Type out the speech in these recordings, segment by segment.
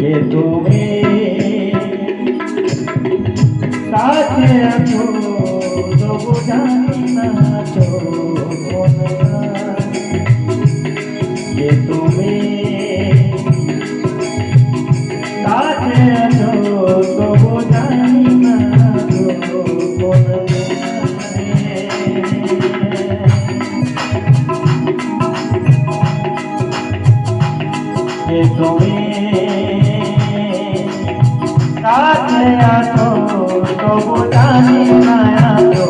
ये तुम्हें साथे आछो तो जानी ना तो ये तुम्हें साथे आछो तो जानी ना तो ये तुम्हें साथे आछो तो जानी ना तो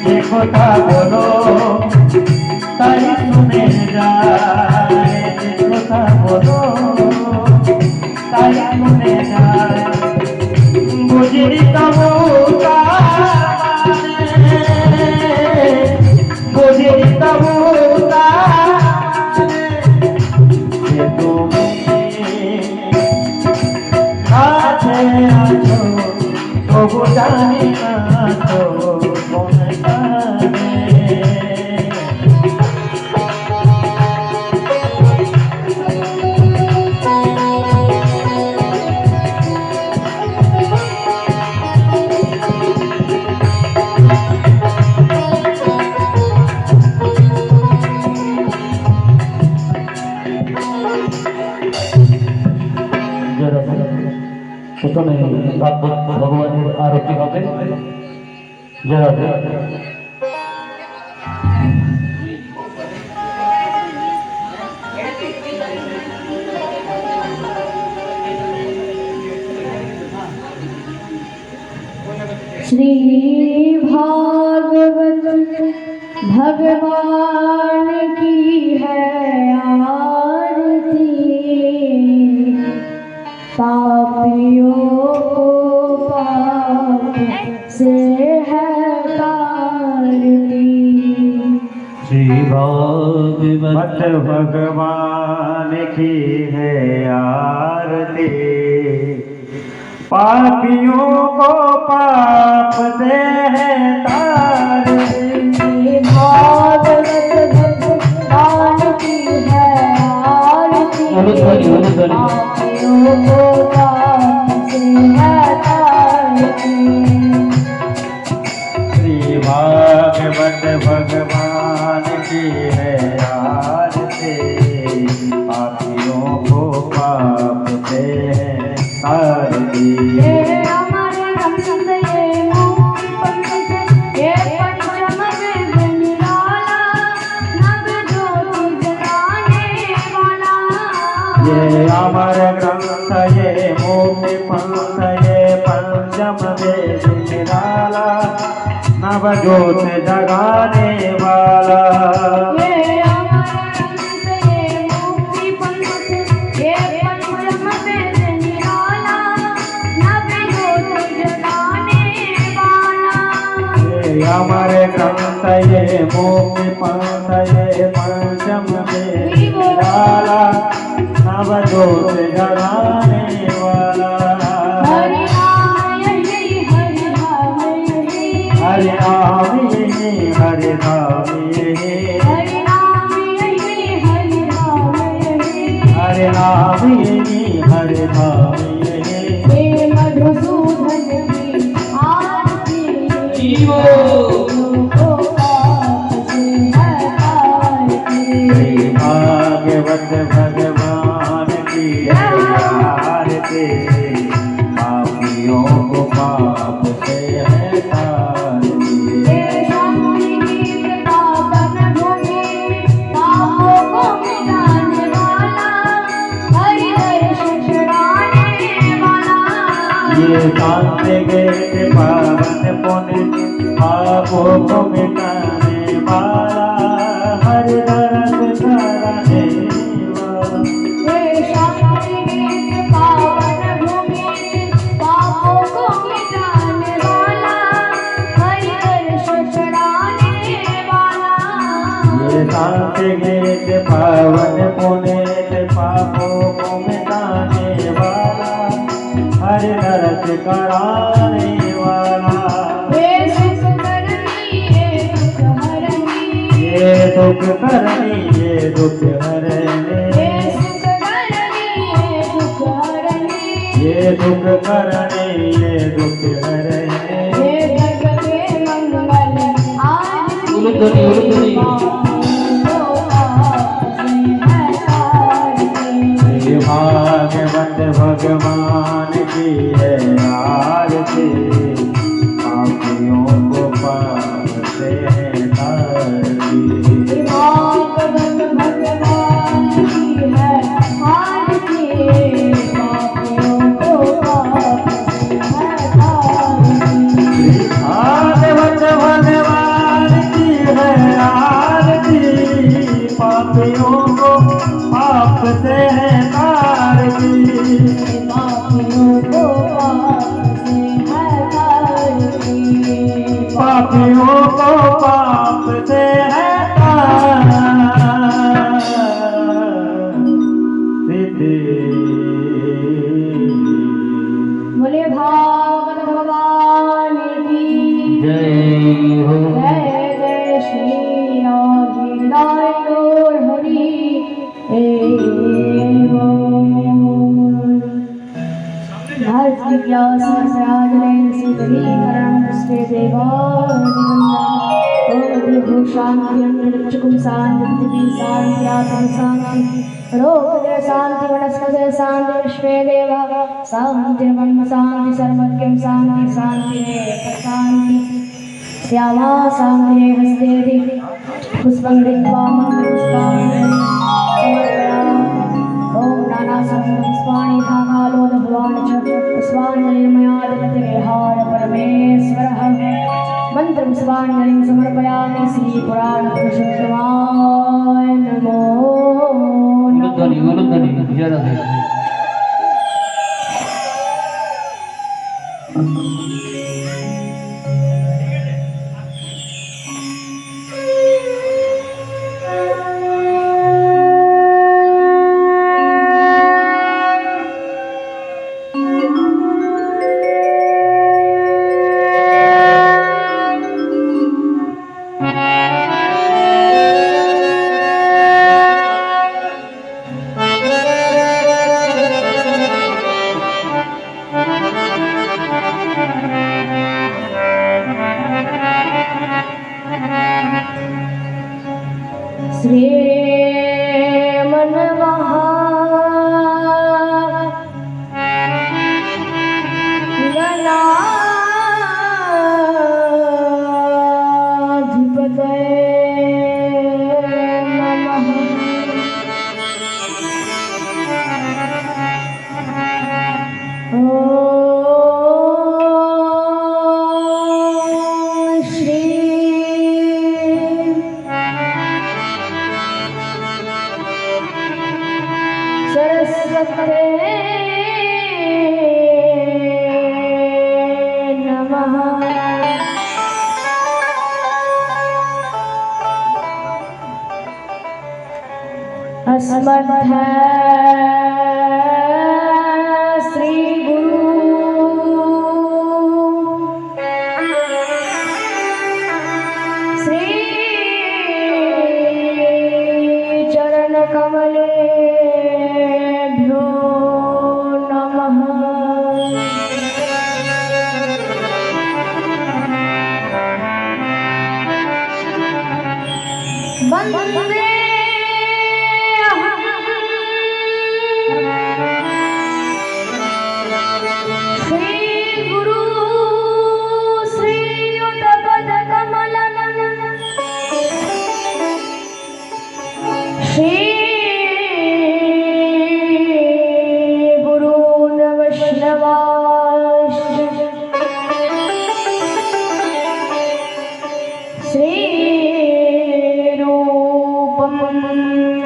ये কথা বলো তাই শুনে যায় যে কথা বলো তাই শুনে যায় বুঝিনি তবু বুঝিনি তবু তুমি কাছে আছো তবু জানি না তো প্রথমে ভগবানের আরতি হবে যারা श्री भागवत भगवान की है आरती पापियों को पाप से है तारती श्री भागवत भगवान की है आरती पापियों को पाप से है तारती श्री भागवत भगवान की है आरती पापियों को पाप से है तारती श्री भागवत भगवान की है आरती पापियों को पाप से है तारती ये अमर ग्रंथ ये मुक्ति पंथ ये पंचम वेद निराला नव ज्योत जगाने वाला ये अमर ग्रंथ ये मुक्ति पंथ ये पंचम वेद निराला नव ज्योत जगाने वाला ये अमर ग्रंथ ये मुक्ति पंथ ये पंचम वेद निराला नव ज्योत जगाने वाला हरि नाम यही हरि नाम यही हरि नाम यही हरि नाम यही हरि नाम यही हरि नाम यही हरि नाम यही हरि नाम यही हे मधुसूदन की आरती जीवो को पाप से है तारती श्री भागवत भगवान की आरती पापियों को पाप से है तारती हे शांति गीत पावन भूमि पापों को मिटाने वाला हरि दर्शन छुड़ाने वाला ये शांति गेट पावन पुण्य पापों को मिटाने वाला हरि दर्शन कराने वाला हे शांति गीत पावन भूमि पापों को मिटाने वाला हरि दर्शन छुड़ाने वाला ये शांति गेट पावन पुण्य पापों को मिटाने वाला हरि दर्शन कराने वाला हे सुख करनी हे दुख हरनी ये दुख करनी ये दुख हरने हे सुख दुख करने ये दुख हरे हे जग में मंगल आज उलुध्वनि उलुध्वनि भागवत भगवान की है आरती पापियों को पाप से तारती भागवत भगवान की है आरती पापियों को पाप से हटाती भागवत भगवान की है आरती पापियों को पाप से तारती पापियों को पाप से हटाती पापियों को पाप से है बोले भागवत भगवान की जय हो जय जय श्री राधिदाय गौर हरि शांति वनस्पति शांति विश्वे देवा शांति ब्रह्म शांति सर्वज्ञ शांति शांति शांति श्यामा शांति हस्ते पुष्पं गृहीत्वा मन्त्रपुष्पाणि ओम नाना पुष्पाणि धाकालोद भवान् च पुष्पाञ्जलिर्मयादित्यविहार परमेश्वरः मन्त्रपुष्पाञ्जलिं समर्पयामि श्रीपुराणपुरुषोत्तमाय नमो उलुध्वनि उलुध्वनि जय राधे अस्मद् श्री गुरु श्री चरण कमलेभ्यो नमः वन्दे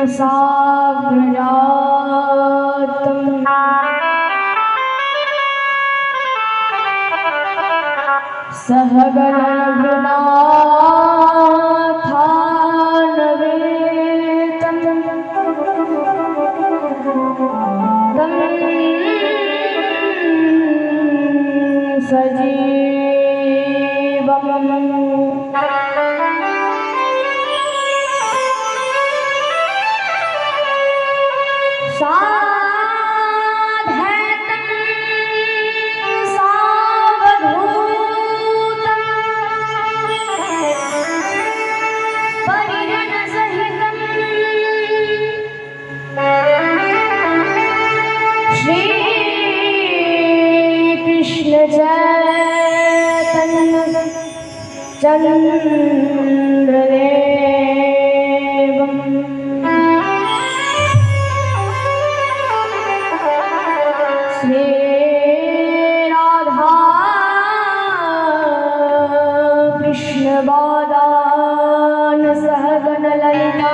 साग्रजातम् सहगणरघुनाथान्वितं तं सजीवम् साधतं चन्द्रदेवम् श्रीराधा कृष्णबादान सहगणललिता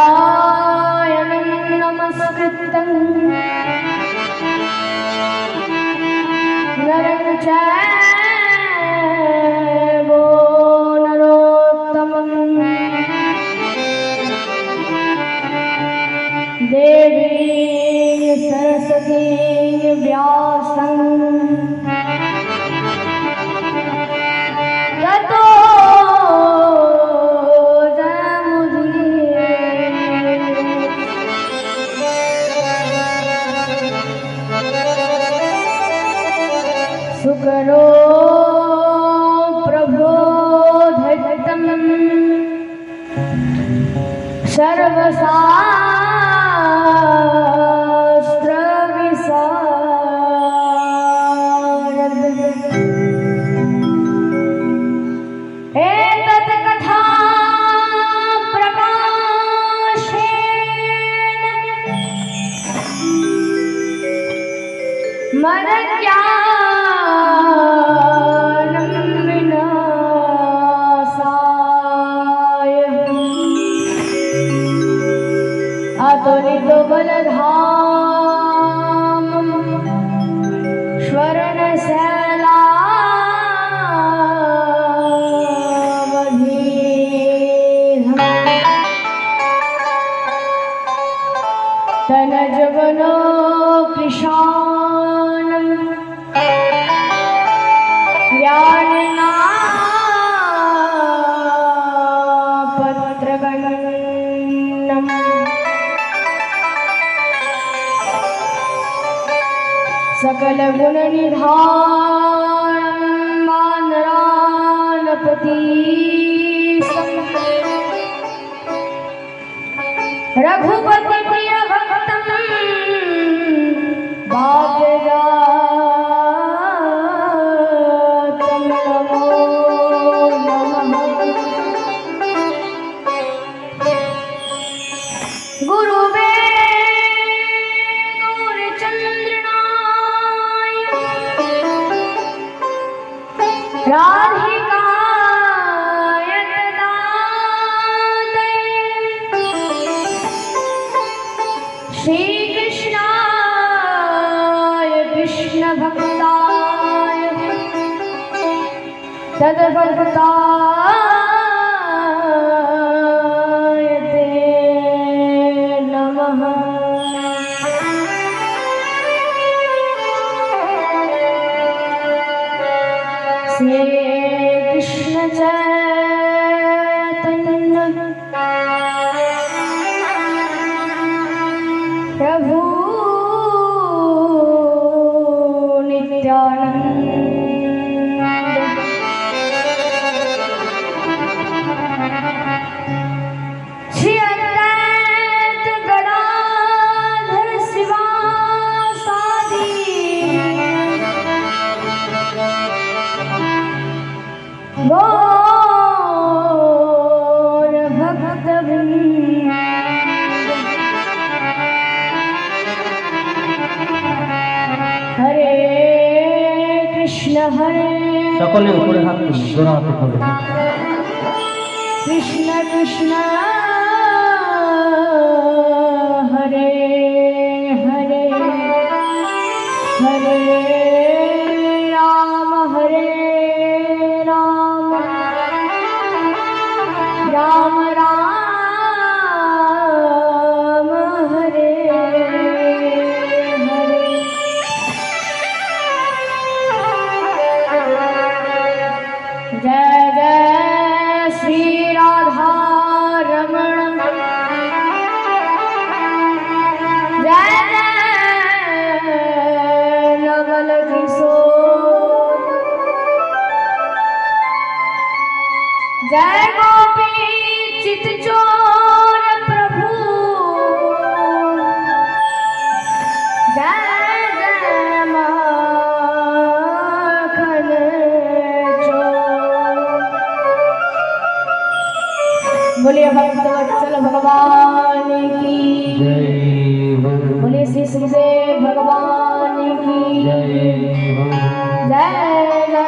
नारायणं नमस्कृतं नरं चैव नरोत्तमं देवीं सरस्वतीं व्यासं ततो सुकरो प्रबोधितं सर्वशास्त्रविशारद एतत् कथा प्रकाशेन मदज्ञानं विनाशाय अतुलितो बलधामं स्वर्णशैलावधेहं तनजवनो कृशानं ज्ञानिना पत्रगणनं सकलगुणनिधानं मानरानपतीशं रघुपति प्रिय भक्तं भाग्यजातं नमो नमः गुरुवे गौरचन्द्रनाय राधिकाय ददातये श्रीकृष्णाय कृष्णभक्ताय तद्भक्ताय ते नमः श्री कृष्ण चैतन्य प्रभु नित्यानंद श्री अद्वैत गदाधर शिवासादि गौर भक्तवृंद हरे कृष्ण সকলে উপরে হাত তুলুন, জোড়া হাতে তুলুন। कृष्ण कृष्ण हरे हरे हरे राम राम राम हरे हरे। जय जय श्री राधा रमण जय जय नवल किशोर जय गोपी चित चोर प्रभु जय जय माखन चोर। बोलिए भक्तवत्सल भगवान की जय हो बोलिए श्री सुखदेव भगवान की जय हो जय जय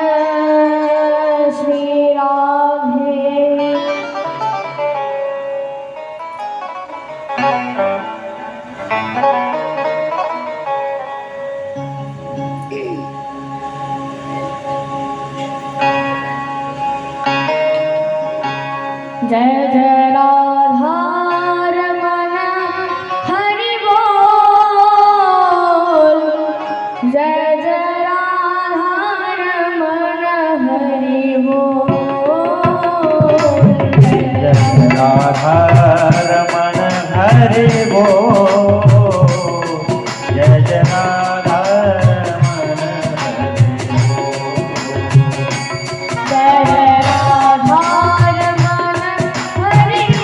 श्री राधे। जय जय राधा रमण हरि बोल जय जय राधा रमण हरि बोल जय जय राधा रमण हरि बोल जय जय राधा रमण हरि बोल जय जय राधा रमण हरि बोल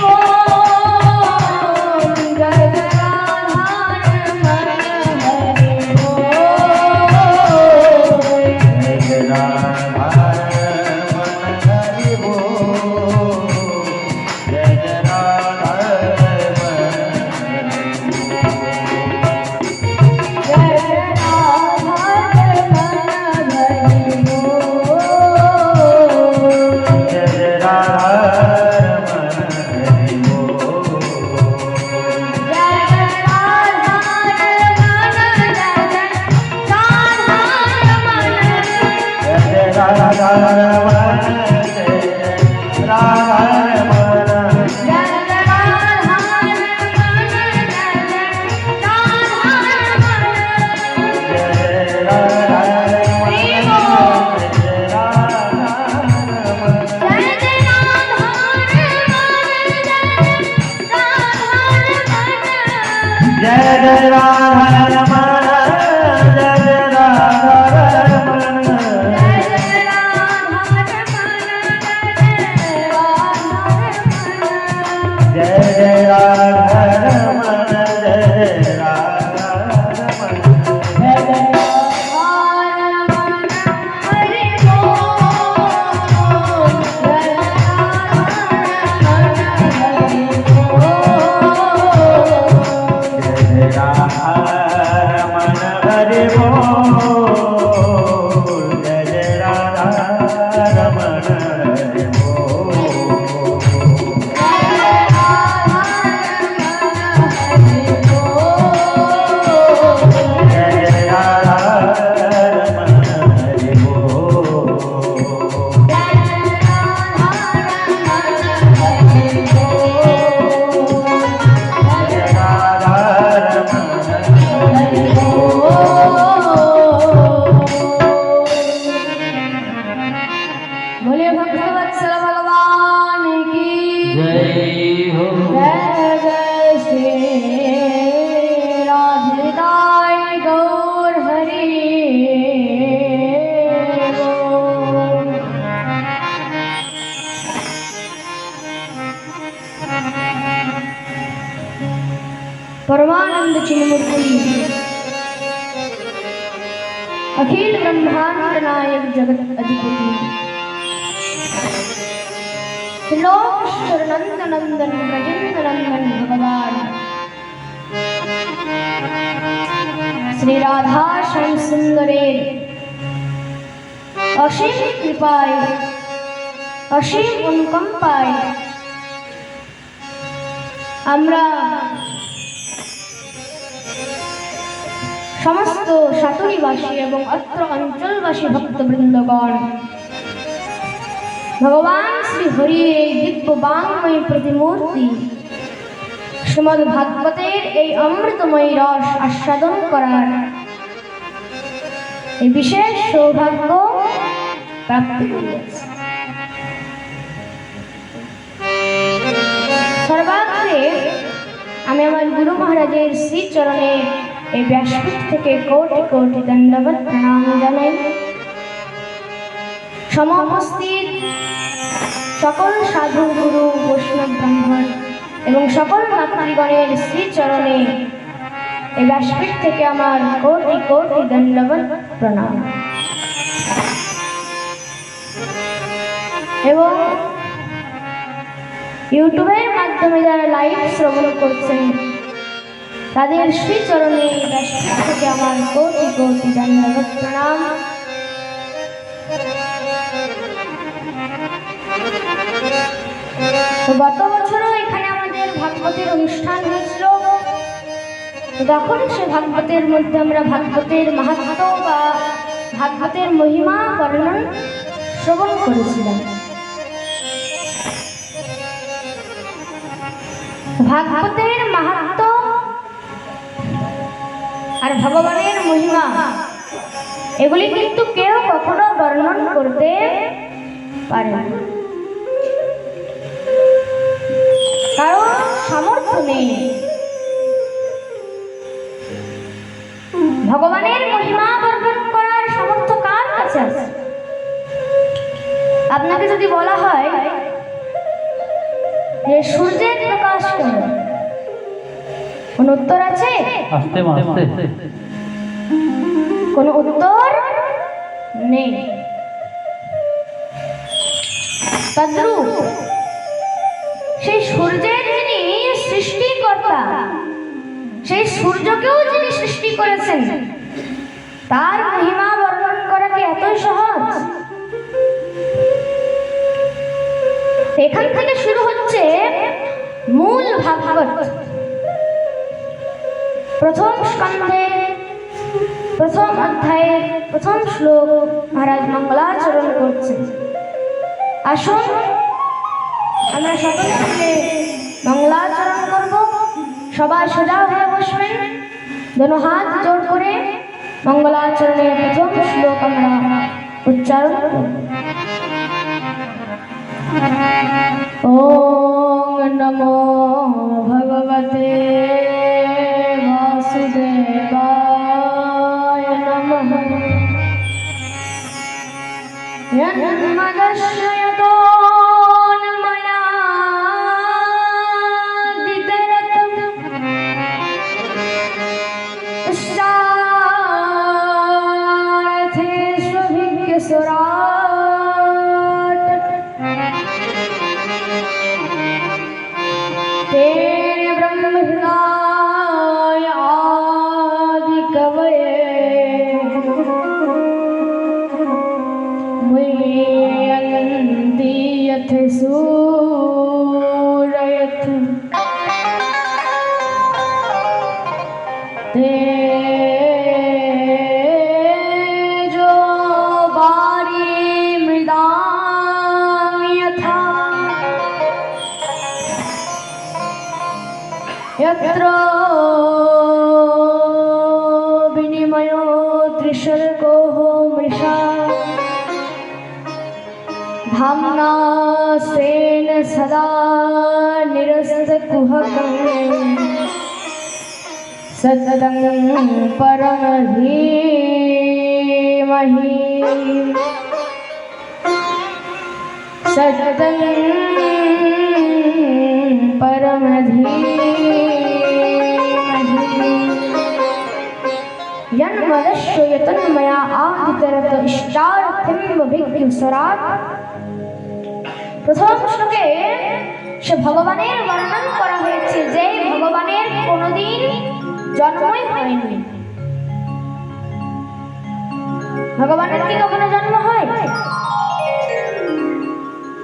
जय जय राधा रमण हरि बोल। जय जय राधा रमण हरि बोल जय जय राधा परमानंद चिन्मूर्ति अखिल ब्रह्मांड नायक जगत अधिपति त्रिलोकेश्वर नंद नंदन ब्रजेंद्र नंदन भगवान श्री राधा श्याम सुंदरे असीम कृपाय असीम अनुकंपाय আমরা সমস্ত সাতুরিবাসী এবং অত্র অঞ্চলবাসী ভক্তবৃন্দগণ ভগবান শ্রী হরির এই দিব্য বাংময়ী প্রতিমূর্তি শ্রীমদ্ ভাগবতের এই অমৃতময়ী রস আস্বাদন করার এই বিশেষ সৌভাগ্য প্রাপ্তি করিয়াছে। সর্বাগ্রে আমি আমার গুরু মহারাজের শ্রীচরণে এই ব্যাসপীঠ থেকে কোটি কোটি দণ্ডবত প্রণাম জানাই। সমুপস্থিত সকল সাধু গুরু বৈষ্ণব ব্রাহ্মণ এবং সকল মাতৃগণের শ্রীচরণে এই ব্যাসপীঠ থেকে আমার কোটি কোটি দণ্ডবত প্রণাম। এবং ইউটিউবের মাধ্যমে যারা লাইভ শ্রবণ করছেন তাদের শ্রীচরণে ব্যাসপীঠ থেকে আমার কোটি কোটি দণ্ডবত প্রণাম। তো গত বছরও এখানে আমাদের ভাগবতের অনুষ্ঠান হয়েছিল। তখন সে ভাগবতের মধ্যে আমরা ভাগবতের মাহাত্ম্য বা ভাগবতের মহিমা বর্ণন শ্রবণ করেছিলাম। ভাগবতের মাহাত্ম্য আর ভগবানের মহিমা এগুলি কিন্তু কেউ কখনো বর্ণন করতে পারে না, কারণ সামর্থ্য নেই। ভগবানের মহিমা বর্ণন করার সামর্থ্য কার কাছে আছে? আপনাকে যদি বলা হয় যে সূর্যের প্রকাশ কেমন, কোন উত্তর আছে? কোন উত্তর নেই। তদ্রূপ সেই সূর্যের যিনি সৃষ্টিকর্তা, সেই সূর্যকেও যিনি সৃষ্টি করেছেন, তার মহিমা বর্ণন করা কি এতই সহজ? এখান থেকে শুরু হচ্ছে মূল ভাগবত। প্রথম স্কন্ধে প্রথম অধ্যায়ে প্রথম শ্লোক মহারাজ মঙ্গলাচরণ করছেন। আসুন আমরা সকলে মিলে মঙ্গলাচরণ করব। সবাই সোজা হয়ে বসবেন, দোনো হাত জোড় করে মঙ্গলাচরণের প্রথম শ্লোক আমরা উচ্চারণ করব। ওম নমো ভগবতে বাসুদেবায় নমঃ। यन्मदश्रयतो तेरे ब्रह्म हृदय आदि कवये मुह्यन्ति यथ सूरयथ तेजो वारी मृदां यथा यत्र विनिमयो त्रिशर्को मृषा धाम्ना स्वेन सदा निरस्तकुहकं सततं परमधीमहि सततं परमधीमहि यन्मदश्य तन्मया आदितरत इष्टार्थमिमभिज्ञस्वराट्। প্রথম শ্লোকে সে ভগবানের বর্ণন করা হয়েছে যে ভগবানের কোনোদিন জন্মই হয়নি। ভগবানের কি কখনো জন্ম হয়?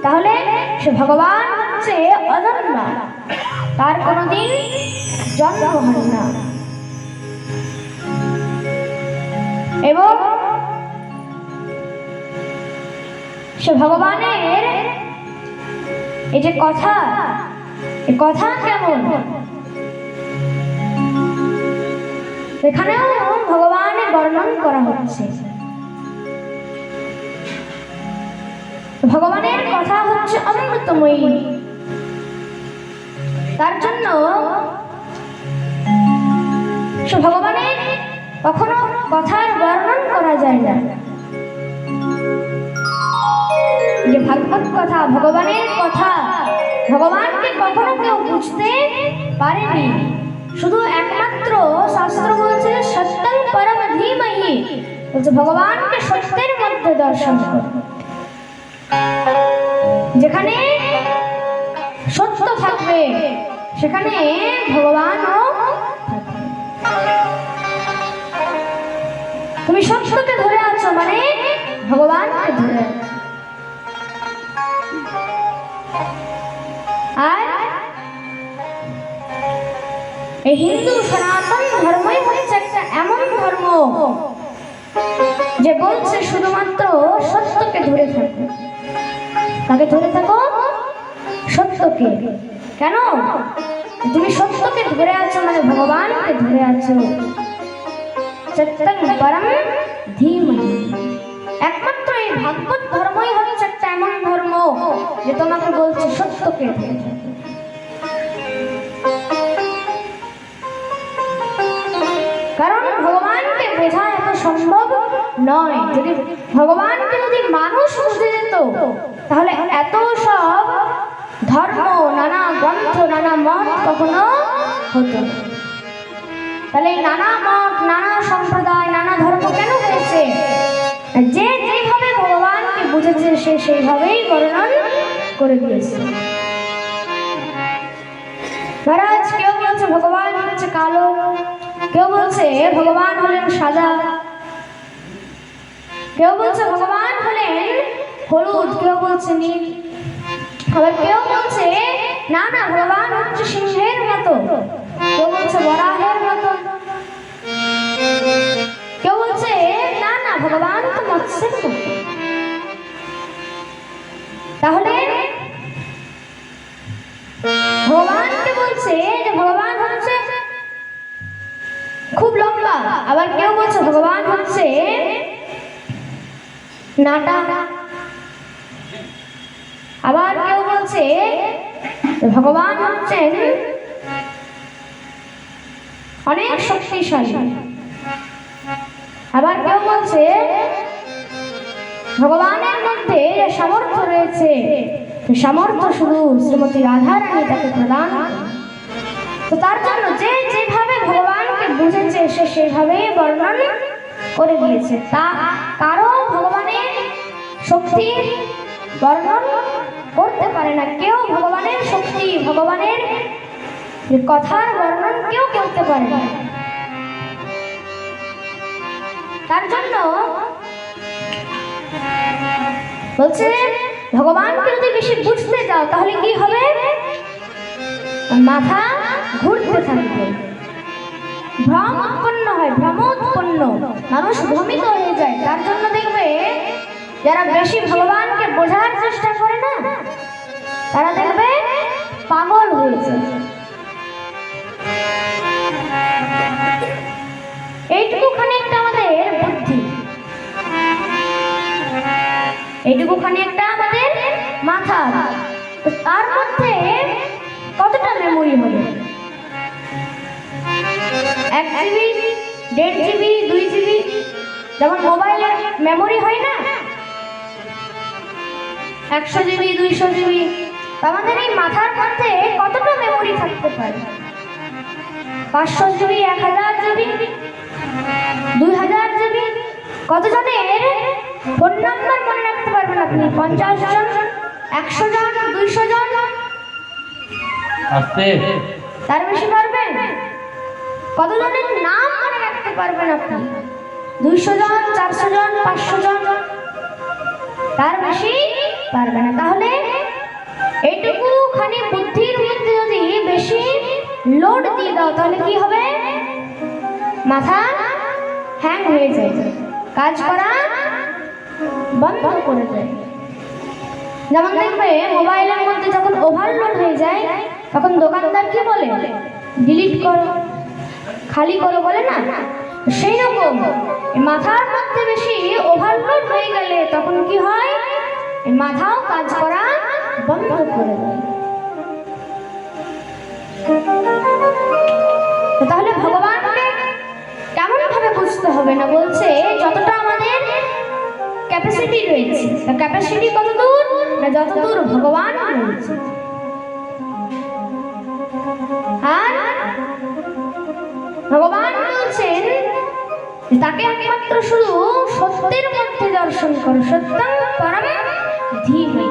তাহলে সে ভগবান হচ্ছে অজন্মা, তার কোনোদিন জন্ম হয় না। এবং সে ভগবানের এই যে কথা, এই কথা কেমন, এখানেও ভগবানের বর্ণন করা হচ্ছে। ভগবানের কথা হচ্ছে অমৃতময়ী, তার জন্য সে ভগবানের কখনো কথার বর্ণন করা যায় না। যে ভাগবত কথা, ভগবানের কথা, ভগবানকে কখনো কেউ বুঝতে পারেনি। শুধু একমাত্র শাস্ত্র বলছে সত্যং পরম ধীমহি, বলছে ভগবানকে সত্যের মধ্যে দর্শন করো। যেখানে সত্য থাকবে সেখানে ভগবানও থাকবে। তুমি সত্যকে ধরে আছো মানে ভগবানকে ধরে আছো। আর এই হিন্দু সনাতন ধর্মই হচ্ছে একটা এমন ধর্ম যে বলছে শুধুমাত্র সত্যকে ধরে থাকো। তাকে ধরে থাকো? সত্যকে। কেন? তুমি সত্যকে ধরে আছো মানে ভগবানকে ধরে আছো। সত্যং পরম ধীমহি। একমাত্র এই ভাগবত ধর্মই হচ্ছে একটা এমন ধর্ম যে তোমাকে বলছে সত্যকে ধরে থাকো। কারণ ভগবানকে বোঝা এত সম্ভব নয়। ভগবানকে যদি মানুষ বুঝে যেত তাহলে এত সব ধর্ম, নানা গ্রন্থ, নানা মত কখনো হতো না। তাহলে নানা মত, নানা সম্প্রদায়, নানা ধর্ম কেন হয়েছে? যে যেভাবে ভগবানকে বুঝেছে সে সেইভাবেই বর্ণন করে দিয়েছে। মহারাজ কেউ বলছে ভগবান হচ্ছে কালো, কেউ বলছে ভগবান হলেন সাদা, কেউ বলছে ভগবান হলেন হলুদ, কেউ বলছে নীল, আবার কেউ বলছে না না ভগবান হচ্ছে সিংহের মতো, কেউ বলছে বরাহের মতো, কেউ বলছে না না ভগবান তো মৎস্যের মতো। তাহলে ভগবানকে বলছে যে ভগবান হচ্ছে খুব লম্বা, আবার কেউ বলছে ভগবান হচ্ছে নাটা, আবার কেউ বলছে ভগবান হচ্ছেন অনেক শক্তিশালী, আবার কেউ বলছে ভগবানের মধ্যে যে সামর্থ্য রয়েছে সামর্থ্য শুধু শ্রীমতী রাধা রানী তাকে প্রদান। তো তার জন্য যে যেভাবে ভগবানকে বুঝেছে সে সেভাবেই বর্ণন করে দিয়েছে। তা কারো ভগবানের শক্তির বর্ণন করতে পারে না, কেউ ভগবানের শক্তি, ভগবানের কথার বর্ণন কেউ করতে পারে না। তার জন্য বলছে ভগবানকে যদি বেশি বুঝতে যাও তাহলে কি হবে? মাথা ঘুরতে থাকবে, ভ্রম উৎপন্ন হয়, ভ্রম উৎপন্ন, মানুষ ভ্রমিত হয়ে যায়। তার জন্য দেখবে যারা বেশি ভগবানকে বোঝার চেষ্টা করে না তারা দেখবে পাগল হয়েছে। এইটুকুখানি একটা আমাদের বুদ্ধি, এইটুকুখানি একটা আমাদের মাথা, তার মধ্যে কতটা মেমোরি হবে? 1 GB, 1.5 GB, 2 GB, যেমন মোবাইলের মেমোরি হয় না 100 GB, 200 GB, আমাদের এই মাথার মধ্যে কতটা মেমোরি থাকতে পারে? 500 GB, 1000 GB, 2000 GB। কতজনের ফোন নাম্বার মনে রাখতে পারবেন আপনি? 50 জন, 100 জন, 200 জন, আস্তে তার বেশি পারবেন? কতজনের নাম মনে রাখতে পারবেন আপনি? 200 জন, 400 জন, 500 জন, তার বেশি পারবে না। তাহলে এইটুকু খানি বুদ্ধির মধ্যে যদি বেশি লোড দিয়ে দাও তাহলে কি হবে? মাথা হ্যাং হয়ে যায়, কাজ করা বন্ধ করে দেয়। যেমন দেখবে মোবাইলের মধ্যে যখন ওভারলোড হয়ে যায় তখন দোকানদার কি বলে? ডিলিট করো, খালি করো বলে না? সেই রকম মাথার মধ্যে বেশি ওভারলোড হয়ে গেলে তখন কি হয়? মাথাও কাজ করা বন্ধ করে দেয়। তাহলে ভগবানকে কেমন ভাবে বুঝতে হবে? না বলছে যতটা আমাদের ক্যাপাসিটি রয়েছে, ক্যাপাসিটি কত দূর? না যতদূর ভগবান রয়েছে। আর ভগবান বলছেন তাকে একমাত্র শুধু সত্যের মধ্যে দর্শন করো, সত্যং পরম ধীমহি।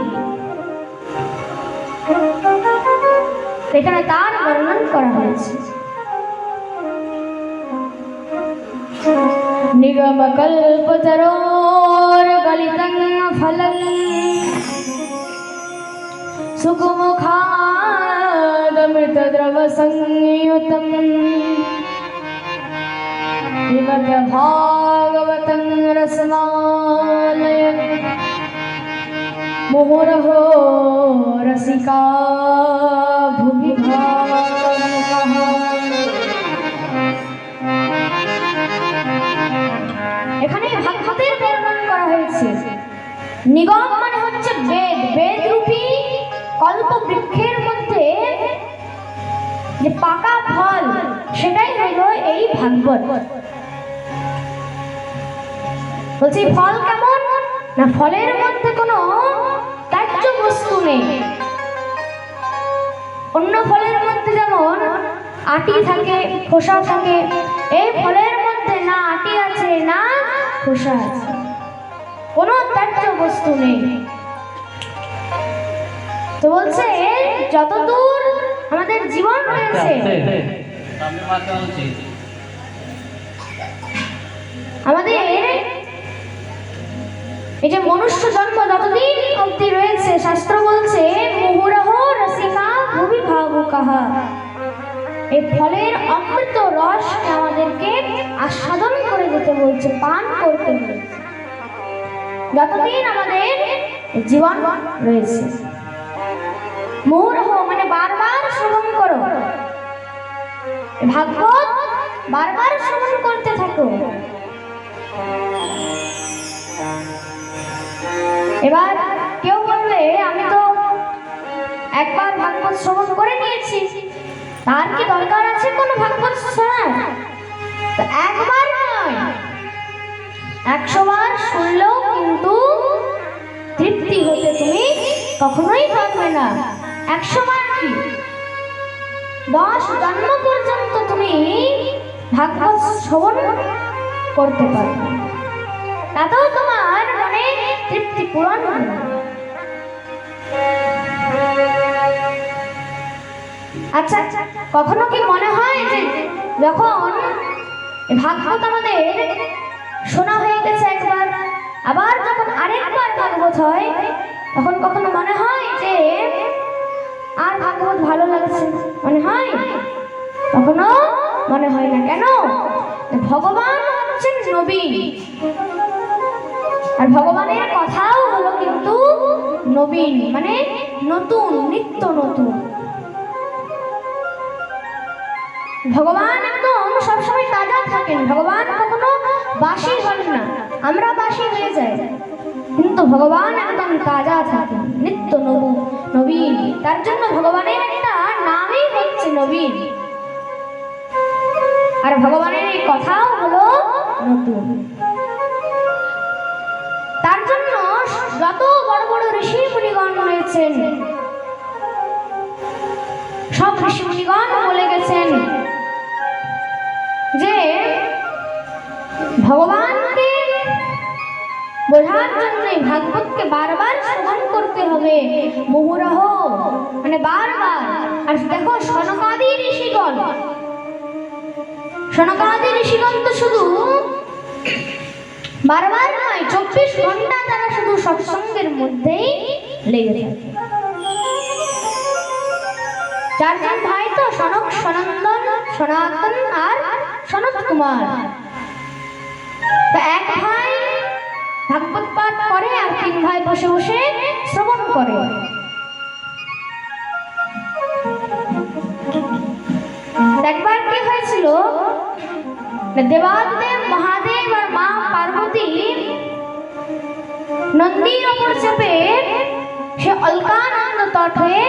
এখানে তার বর্ণন করা হয়েছে। নিগম কল্পতরোর গলিতং ফলং সুখমুখাদমৃত দ্রব সংযুতম পিবত ভাগবতং রসমালয়ং মুহুরহো রসিকা ভুবি ভাবুকঃ। এখানে ভাগবতের বর্ণন করা হয়েছে। নিগম মানে হচ্ছে বেদ, বেদ রূপী কল্প বৃক্ষের মধ্যে যে পাকা ফল সেটাই হলো এই ভাগবত। বলছি ফল কেমন? না ফলের মধ্যে কোনো ত্যায্য বস্তু নেই। অন্য ফলের মধ্যে যেমন আটি থাকে, খোসা থাকে, এই ফলের মধ্যে না আটি আছে না খোসা আছে, কোনো ত্যায্য বস্তু নেই। তো বলছে যতদূর আমাদের জীবন রয়েছে, আমাদের এই যে মনুষ্য জন্ম যতদিন অবধি রয়েছে, শাস্ত্র বলছে মুহুরহ রসিকা ভুবি ভাবুকঃ। এই ফলের অমৃত রস আমাদেরকে আস্বাদন করে যেতে বলছে, পান করতে বলছে যতদিন আমাদের জীবন রয়েছে। মুহুরহ মানে বারবার শ্রবণ করো, ভাগবত বারবার শ্রবণ করতে থাকো। এবার কেউ বলবে আমি তো একবার ভাগবত শ্রবণ করে নিয়েছি, তার কি দরকার আছে কোনো ভাগবত শোনার? তো একবার নয়, 100 বার শুনলেও কিন্তু তৃপ্তি হতে তুমি কখনোই পারবে না। 100 বার কি 10 জন্ম পর্যন্ত তুমি ভাগবত শ্রবণ করতে পারবে, তাতেও তোমার মনে তৃপ্তি পূরণ হবে না। আচ্ছা, কখনো কি মনে হয় যে যখন ভাগবত আমাদের শোনা হয়ে গেছে একবার, আবার যখন আরেকবার ভাগবত হয় তখন কখনো মনে হয় যে আর ভাগবত ভালো লাগছে? মনে হয়? কখনো মনে হয় না। কেন? ভগবান হচ্ছেন নবীন, আর ভগবানের কথাও হলো কিন্তু নবীন, মানে নতুন, নিত্য নতুন। ভগবান একদম সবসময় তাজা থাকেন, ভগবান কখনো বাসি হন না। আমরা বাসি হয়ে যাই, কিন্তু ভগবান একদম তাজা থাকেন, নিত্য নবীন। তার জন্য ভগবানের একটা নামই হচ্ছে নবীন, আর ভগবানের এই কথাও হলো নতুন। তার জন্য যত বড় বড় ঋষি মুনিগণ রয়েছেন, সব ঋষি মুনিগণ বলে গেছেন যে ভগবানকে বোঝার জন্য ভাগবতকে বারবার শ্রবণ করতে হবে, মুহুরহ মানে বারবার। আর দেখো সনকাদি ঋষিগণ তো শুধু বারবার নয়, 24 ঘন্টা তারা শুধু সৎসঙ্গের মধ্যেই লেগে থাকে। চারজন ভাই তো, সনক, সনন্দন, সনাতন আর সনত কুমার। তো এক ভাই ভাগবত পাঠ করে আর তিন ভাই বসে বসে শ্রবণ করে। একবার কি হয়েছিল, দেবাদেব মহাদেব আর মা পার্বতী নন্দীর ওপর চেপে সে অলকানন্দ তট হয়ে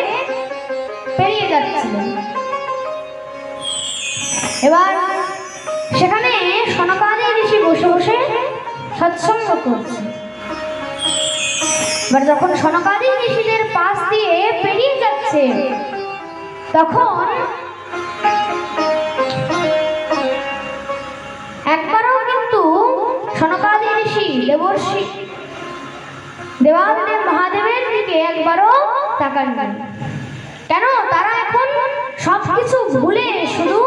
পেরিয়ে যাচ্ছিল। এবার সেখানে সনকাদি ঋষি বসে বসে সৎসঙ্গ করছে। এবার যখন সনকাদি ঋষিদের পাশ দিয়ে পেরিয়ে যাচ্ছে, তখন একবারও কিন্তু সনকাদি ঋষি দেবর্ষি দেবাদেব মহাদেবের দিকে একবারও তাকাননি। কেন? তারা এখন সবকিছু ভুলে শুধু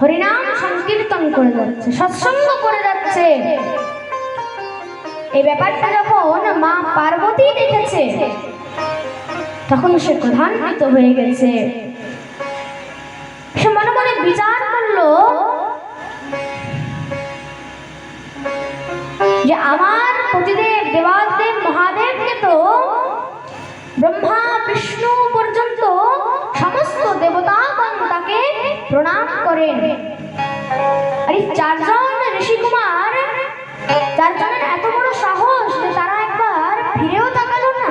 হরিনাম সংকীর্তন করে যাচ্ছে, সৎসঙ্গ করে যাচ্ছে। এই ব্যাপারটা যখন মা পার্বতী দেখেছে, তখন সে ক্রধান্বিত হয়ে গেছে। সে মনে মনে বিচার করলো যে আমার পতিদেব দেবাদেব মহাদেবকে তো ব্রহ্মা বিষ্ণু পর্যন্ত সমস্ত দেবতাগণ তাকে প্রণাম করেন, আর এই চারজন ঋষিকুমার, চারজনের এত বড় সাহস যে তারা একবার ফিরেও তাকালো না,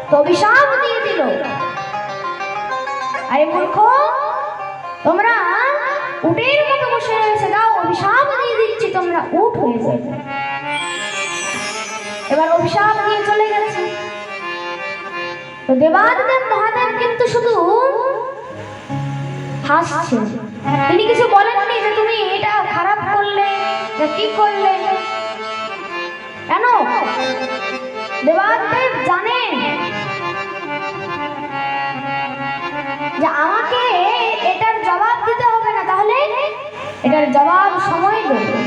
তো অভিশাপ দিয়ে দিল, আরে মূর্খ, তোমরা উটের মতো বসে রয়েছে, দাও অভিশাপ দিয়ে দিচ্ছি, তোমরা উট হয়ে যাবে। এবার অভিশাপ দিয়ে চলে গেছে। তো দেবাদেব মহাদেব কিন্তু শুধু হাসছে, তিনি কিছু বলেননি যে তুমি এটা খারাপ করলে না কি করলে। কেন? দেবাদেব জানেন যে আমাকে এটার জবাব দিতে হবে না, তাহলে এটার জবাব সময় দেবে।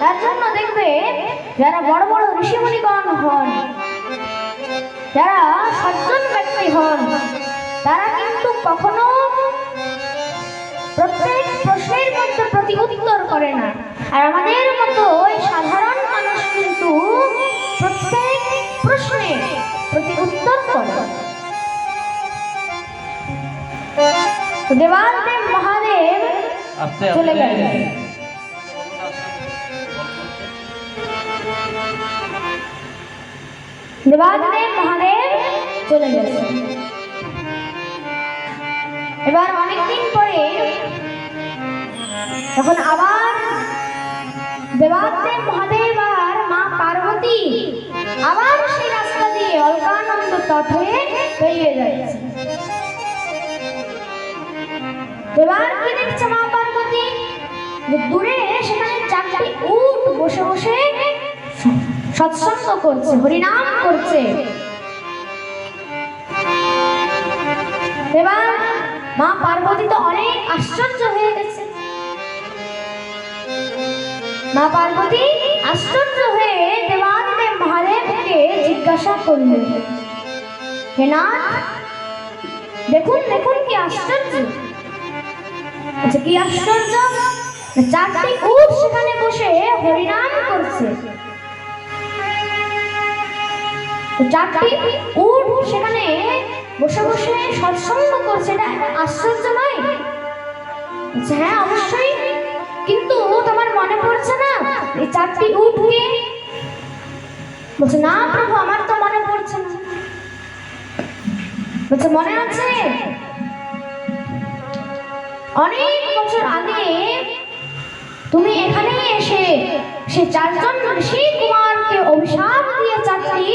তার জন্য দেখবে যারা বড় বড় ঋষিমুনিগণ হন, যারা সজ্জন ব্যক্তি হন, তারা কিন্তু কখনো প্রত্যেক প্রশ্নের মধ্যে প্রতি উত্তর করে না। আর আমাদের মতো ওই সাধারণ মানুষ কিন্তু প্রত্যেক প্রশ্নে প্রতি উত্তর করে। দেবাদেব মহাদেব চলে গেলেন। দেবাদেব মহাদেব চলে গেছেন। এবার অনেকদিন পরে তখন আবার দেবাদেব মহাদেব আর মা পার্বতী আবার সেই রাস্তা দিয়ে অলকানন্দ তট হয়ে বেরিয়ে যাচ্ছে। এবার কি দেখছে মা পার্বতী, যে দূরে সেখানে চারটি উট বসে বসে সৎসঙ্গ করছে, হরিনাম করছে। এবার মা পার্বতী তো অনেক আশ্চর্য হয়ে গেছে। মা পার্বতী আশ্চর্য হয়ে দেবাদেব মহাদেবকে জিজ্ঞাসা করলেন, হে নাথ, দেখুন দেখুন কি আশ্চর্য। আচ্ছা, কি আশ্চর্য? চারটি উট সেখানে বসে হরিনাম করছে। চারটি উট সেখানে বসে বসে সৎসঙ্গ করছে, এটা আশ্চর্য নয়? হ্যাঁ অবশ্যই, কিন্তু তোমার মনে পড়ছে না এই চারটি উটকে? বলছে না প্রভু, আমার তো মনে পড়ছে না। বলছে মনে আছে, অনেক বছর আগে তুমি এখানে এসে সে চারজন ঋষি কুমারকে অভিশাপ দিয়ে চারটি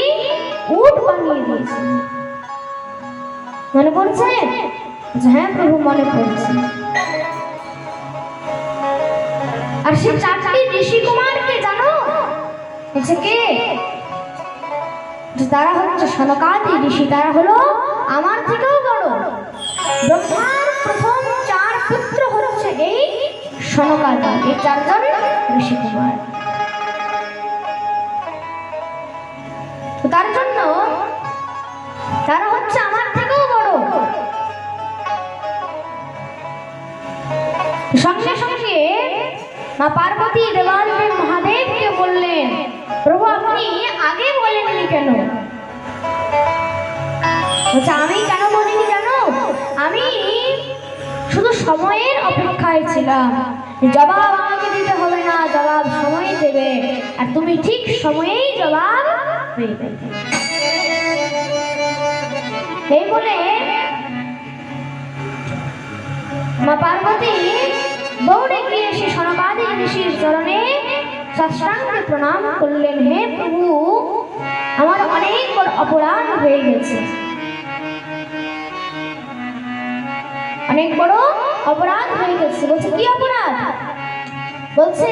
উট বানিয়ে দিয়েছে, মনে পড়ছে? হ্যাঁ প্রভু, মনে পড়ছে। আর সে চারটি ঋষি কুমারকে জানো? বলছে কে? তারা হচ্ছে সনকাদি ঋষি, তারা হলো আমার থেকেও বড়। ব্রহ্মার প্রথম চার পুত্র হচ্ছে এই সনকাদি, এই চারজন ঋষি কুমার। তার জন্য তারা হচ্ছে আমার থেকেও বড়। সঙ্গে সঙ্গে মা পার্বতী দেবালয় মহাদেবকে বললেন, প্রভু আপনি আগে বলেননি কেন? আমি কেন বলিনি জানো? আমি শুধু সময়ের অপেক্ষায় ছিলাম। জবাব আমাকে দিতে হবে না, জবাব সময় দেবে, আর তুমি ঠিক সময়েই জবাব দেবে। এই বলে মা পার্বতী দৌড়ে গিয়ে সে সনকাদি ঋষির চরণে সাষ্টাঙ্গে প্রণাম করলেন। হে প্রভু, আমার অনেক বড় অপরাধ হয়ে গেছে, অনেক বড় অপরাধ হয়ে গেছে। বলছে কি অপরাধ? বলছে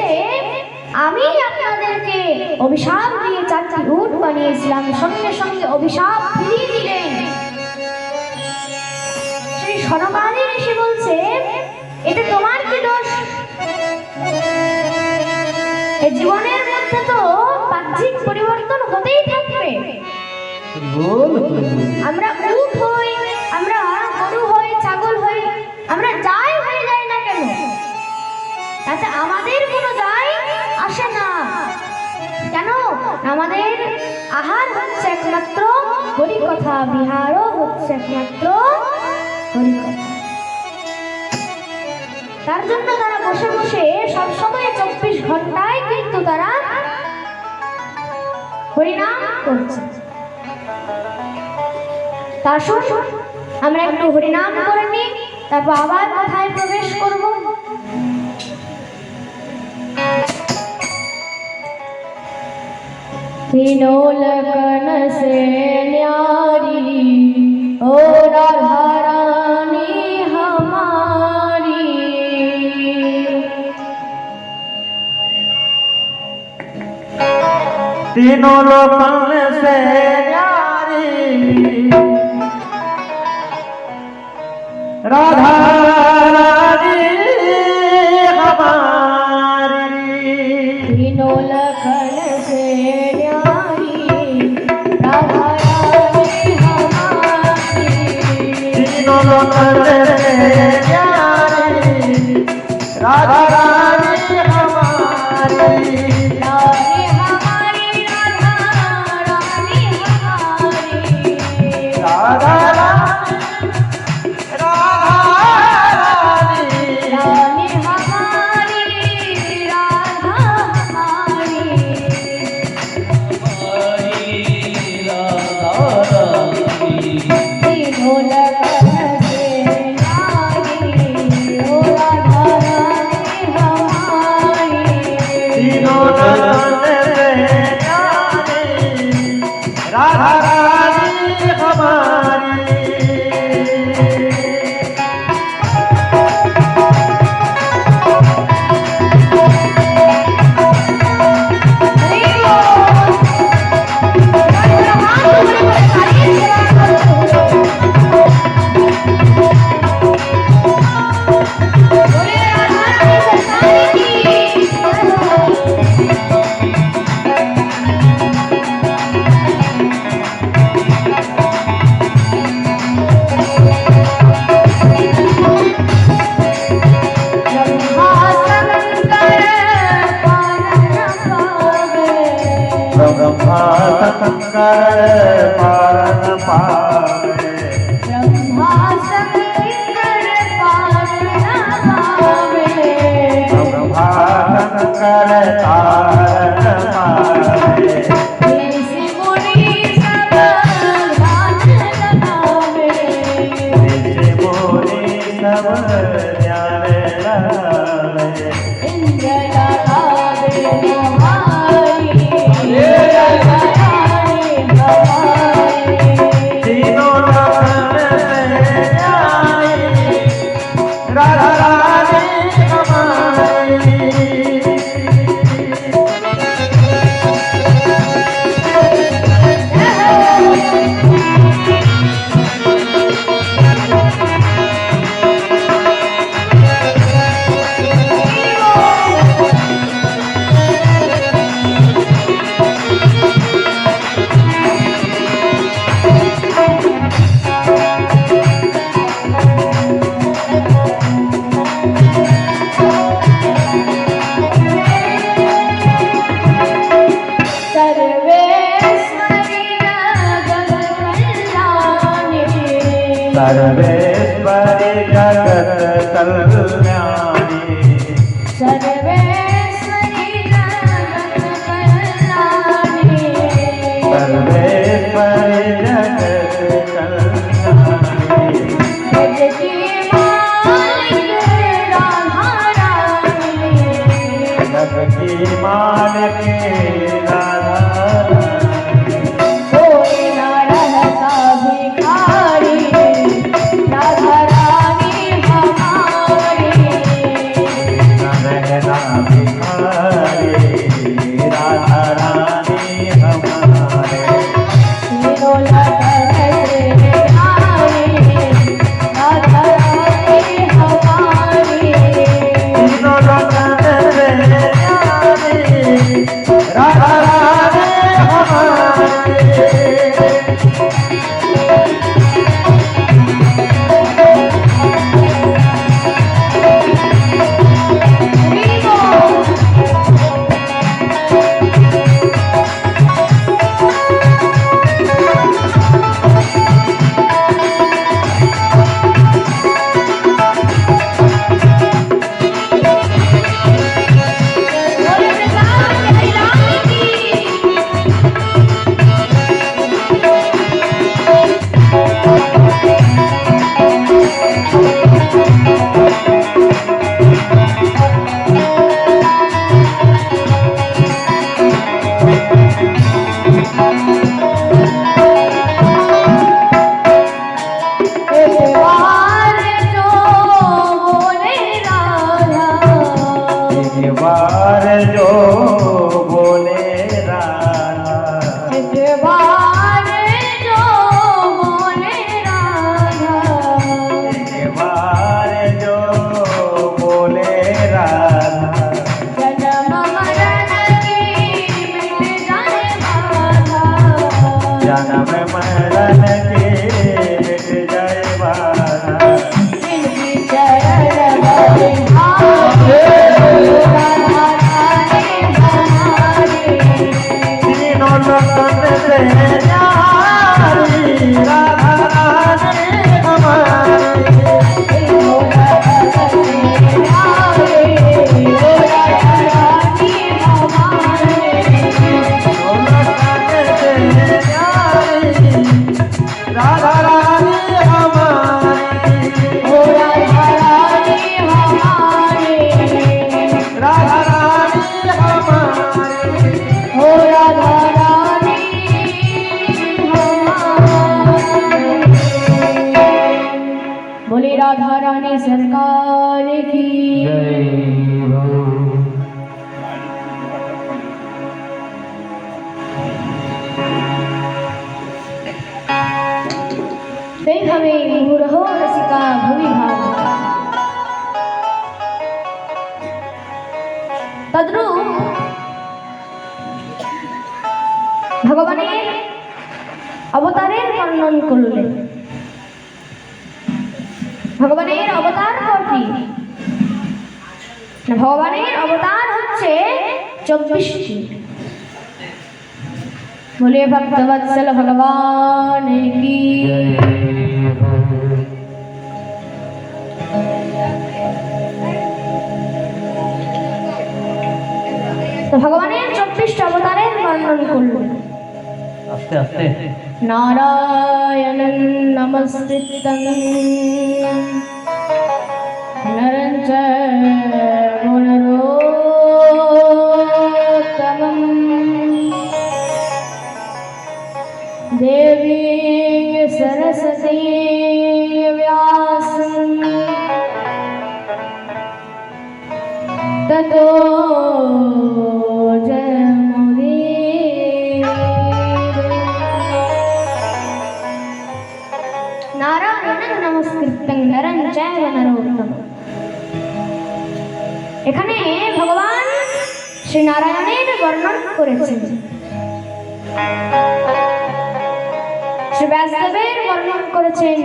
আমি আপনাদেরকে অভিশাপ দিয়ে 4টি উট বানিয়েছিলাম, সঙ্গে সঙ্গে অভিশাপ ফিরিয়ে দিলেন। শ্রী সনকাদি ঋষি বলছে এতে তোমার কি দোষ? এই জীবনের মধ্যে তো বাহ্যিক পরিবর্তন হতেই থাকবে। আমরা উট হই, আমরা গরু হই, ছাগল হই, আমরা যাই হয়ে যাই না কেন, তাতে আমাদের কোনো যায় আসে না। কেন? আমাদের আহার হচ্ছে একমাত্র হরিকথা, বিহারও হচ্ছে একমাত্র হরিকথা। তার জন্য তারা বসে বসে সবসময় 24 ঘন্টায় কিন্তু তারা হরিনাম করছে। তার শুন আমরা একটু হরিনাম করে নিই, তারপর আবার কথায় প্রবেশ করব। तीनों लगन से न्यारी ओ राधा रानी हमारी, तीनों लोकन से न्यारी राधा रानी हमारी, तीनों लगन से न्यारी राधा रानी हमारी, तीनों लोकन से न्यारी राधा रानी हमारी, रानी हमारी, राधा रानी हमारी, राधा रानी हमारी, राधा हमारी, तीनों लगन से न्यारी ओ राधा रानी हमारी, तीनों लोकन से न्यारी राधा रानी हमारी। बोले राधा रानी सरकार की जय हो। सर्वेश्वरी जगत कल्याणी सर्वेश्वरी जगत कल्याणी सर्वेश्वरी जगत कल्याणी जगती मालिक राधा रानी जगती मालिक राधा कोई न रहता भिखारी राधा रानी हमारी रहना भिखारी राधा रानी हमारे तीनों लगन से प्यारी राधा रानी हमारी तीनों लगन रे प्यारी राधा रानी हमारे बार जो बोले राधा बार जो बोले राधा बार जो बोले राधा जन्म मरण की मिट जाए बाधा जन्म मरण के मिट जाए बाधा इनकी चरण बलिहारी राधा रानी हमारी तीनों लगन से प्यारी राधा रानी हमारी तीनों लगन से प्यारी राधा रानी हमारी तीनों लगन से प्यारी राधा रानी हमारी ओ राधा रानी हमारी राधा रानी हमारी ओ राधा रानी हमारी बोली राधा रानी सरकार की जय हो देहवे मुहुरहो रसिका भुवि भाव तद्रूप ভগবানের অবতারের বর্ণন করলেন। ভগবানের অবতার কয়টি? না, ভগবানের অবতার হচ্ছে 24টি। बोलिए भक्तवत्सल भगवान की जय हो तो भगवाনের 24টা অবতারের বর্ণন করলেন। আস্তে আস্তে नारायणं नमस्कृतं नरं चैव नरोत्तमं देवीं सरस्वती व्यासं ततो নারায়ণং নমস্কৃত্যং নরং চৈব নরোত্তমম। এখানে ভগবান শ্রী নারায়ণের বর্ণন করেছেন, শ্রী ব্যাসদেবের বর্ণন করেছেন,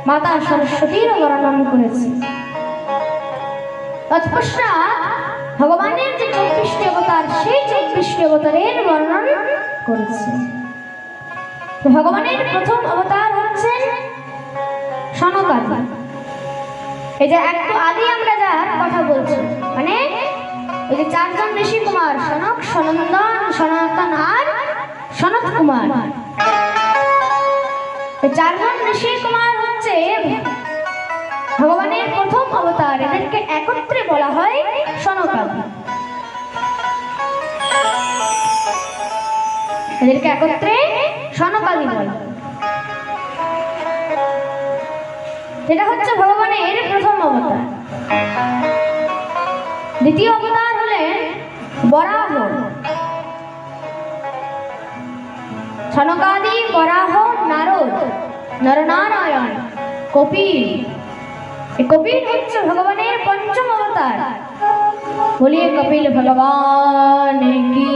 মাতা সরস্বতীর বর্ণন করেছেন। তৎপশ্চাৎ ভগবানের যে 24টি অবতার, সেই 24টি অবতারের বর্ণন করেছেন। ভগবানের প্রথম অবতার হচ্ছেন সনকাদি। এই যে একটু আদি আমরা যার কথা বলছি, মানে ওই যে চারজন ঋষি কুমার, সনক, সনন্দন, সনাতন আর সনত কুমার। এই চারজন ঋষি কুমার হচ্ছে ভগবানের প্রথম অবতার। এদেরকে একত্রে বলা হয় সনকাদি। এদেরকে একত্রে সনকাদি বলা। এটা হচ্ছে ভগবানের প্রথম অবতার। দ্বিতীয় অবতার হলেন বরাহ। সনকাদি, বরাহ, নারদ, নরনারায়ণ, কপিল। এই কপিল হচ্ছে ভগবানের পঞ্চম অবতার। বলিয়ে কপিল ভগবান কি।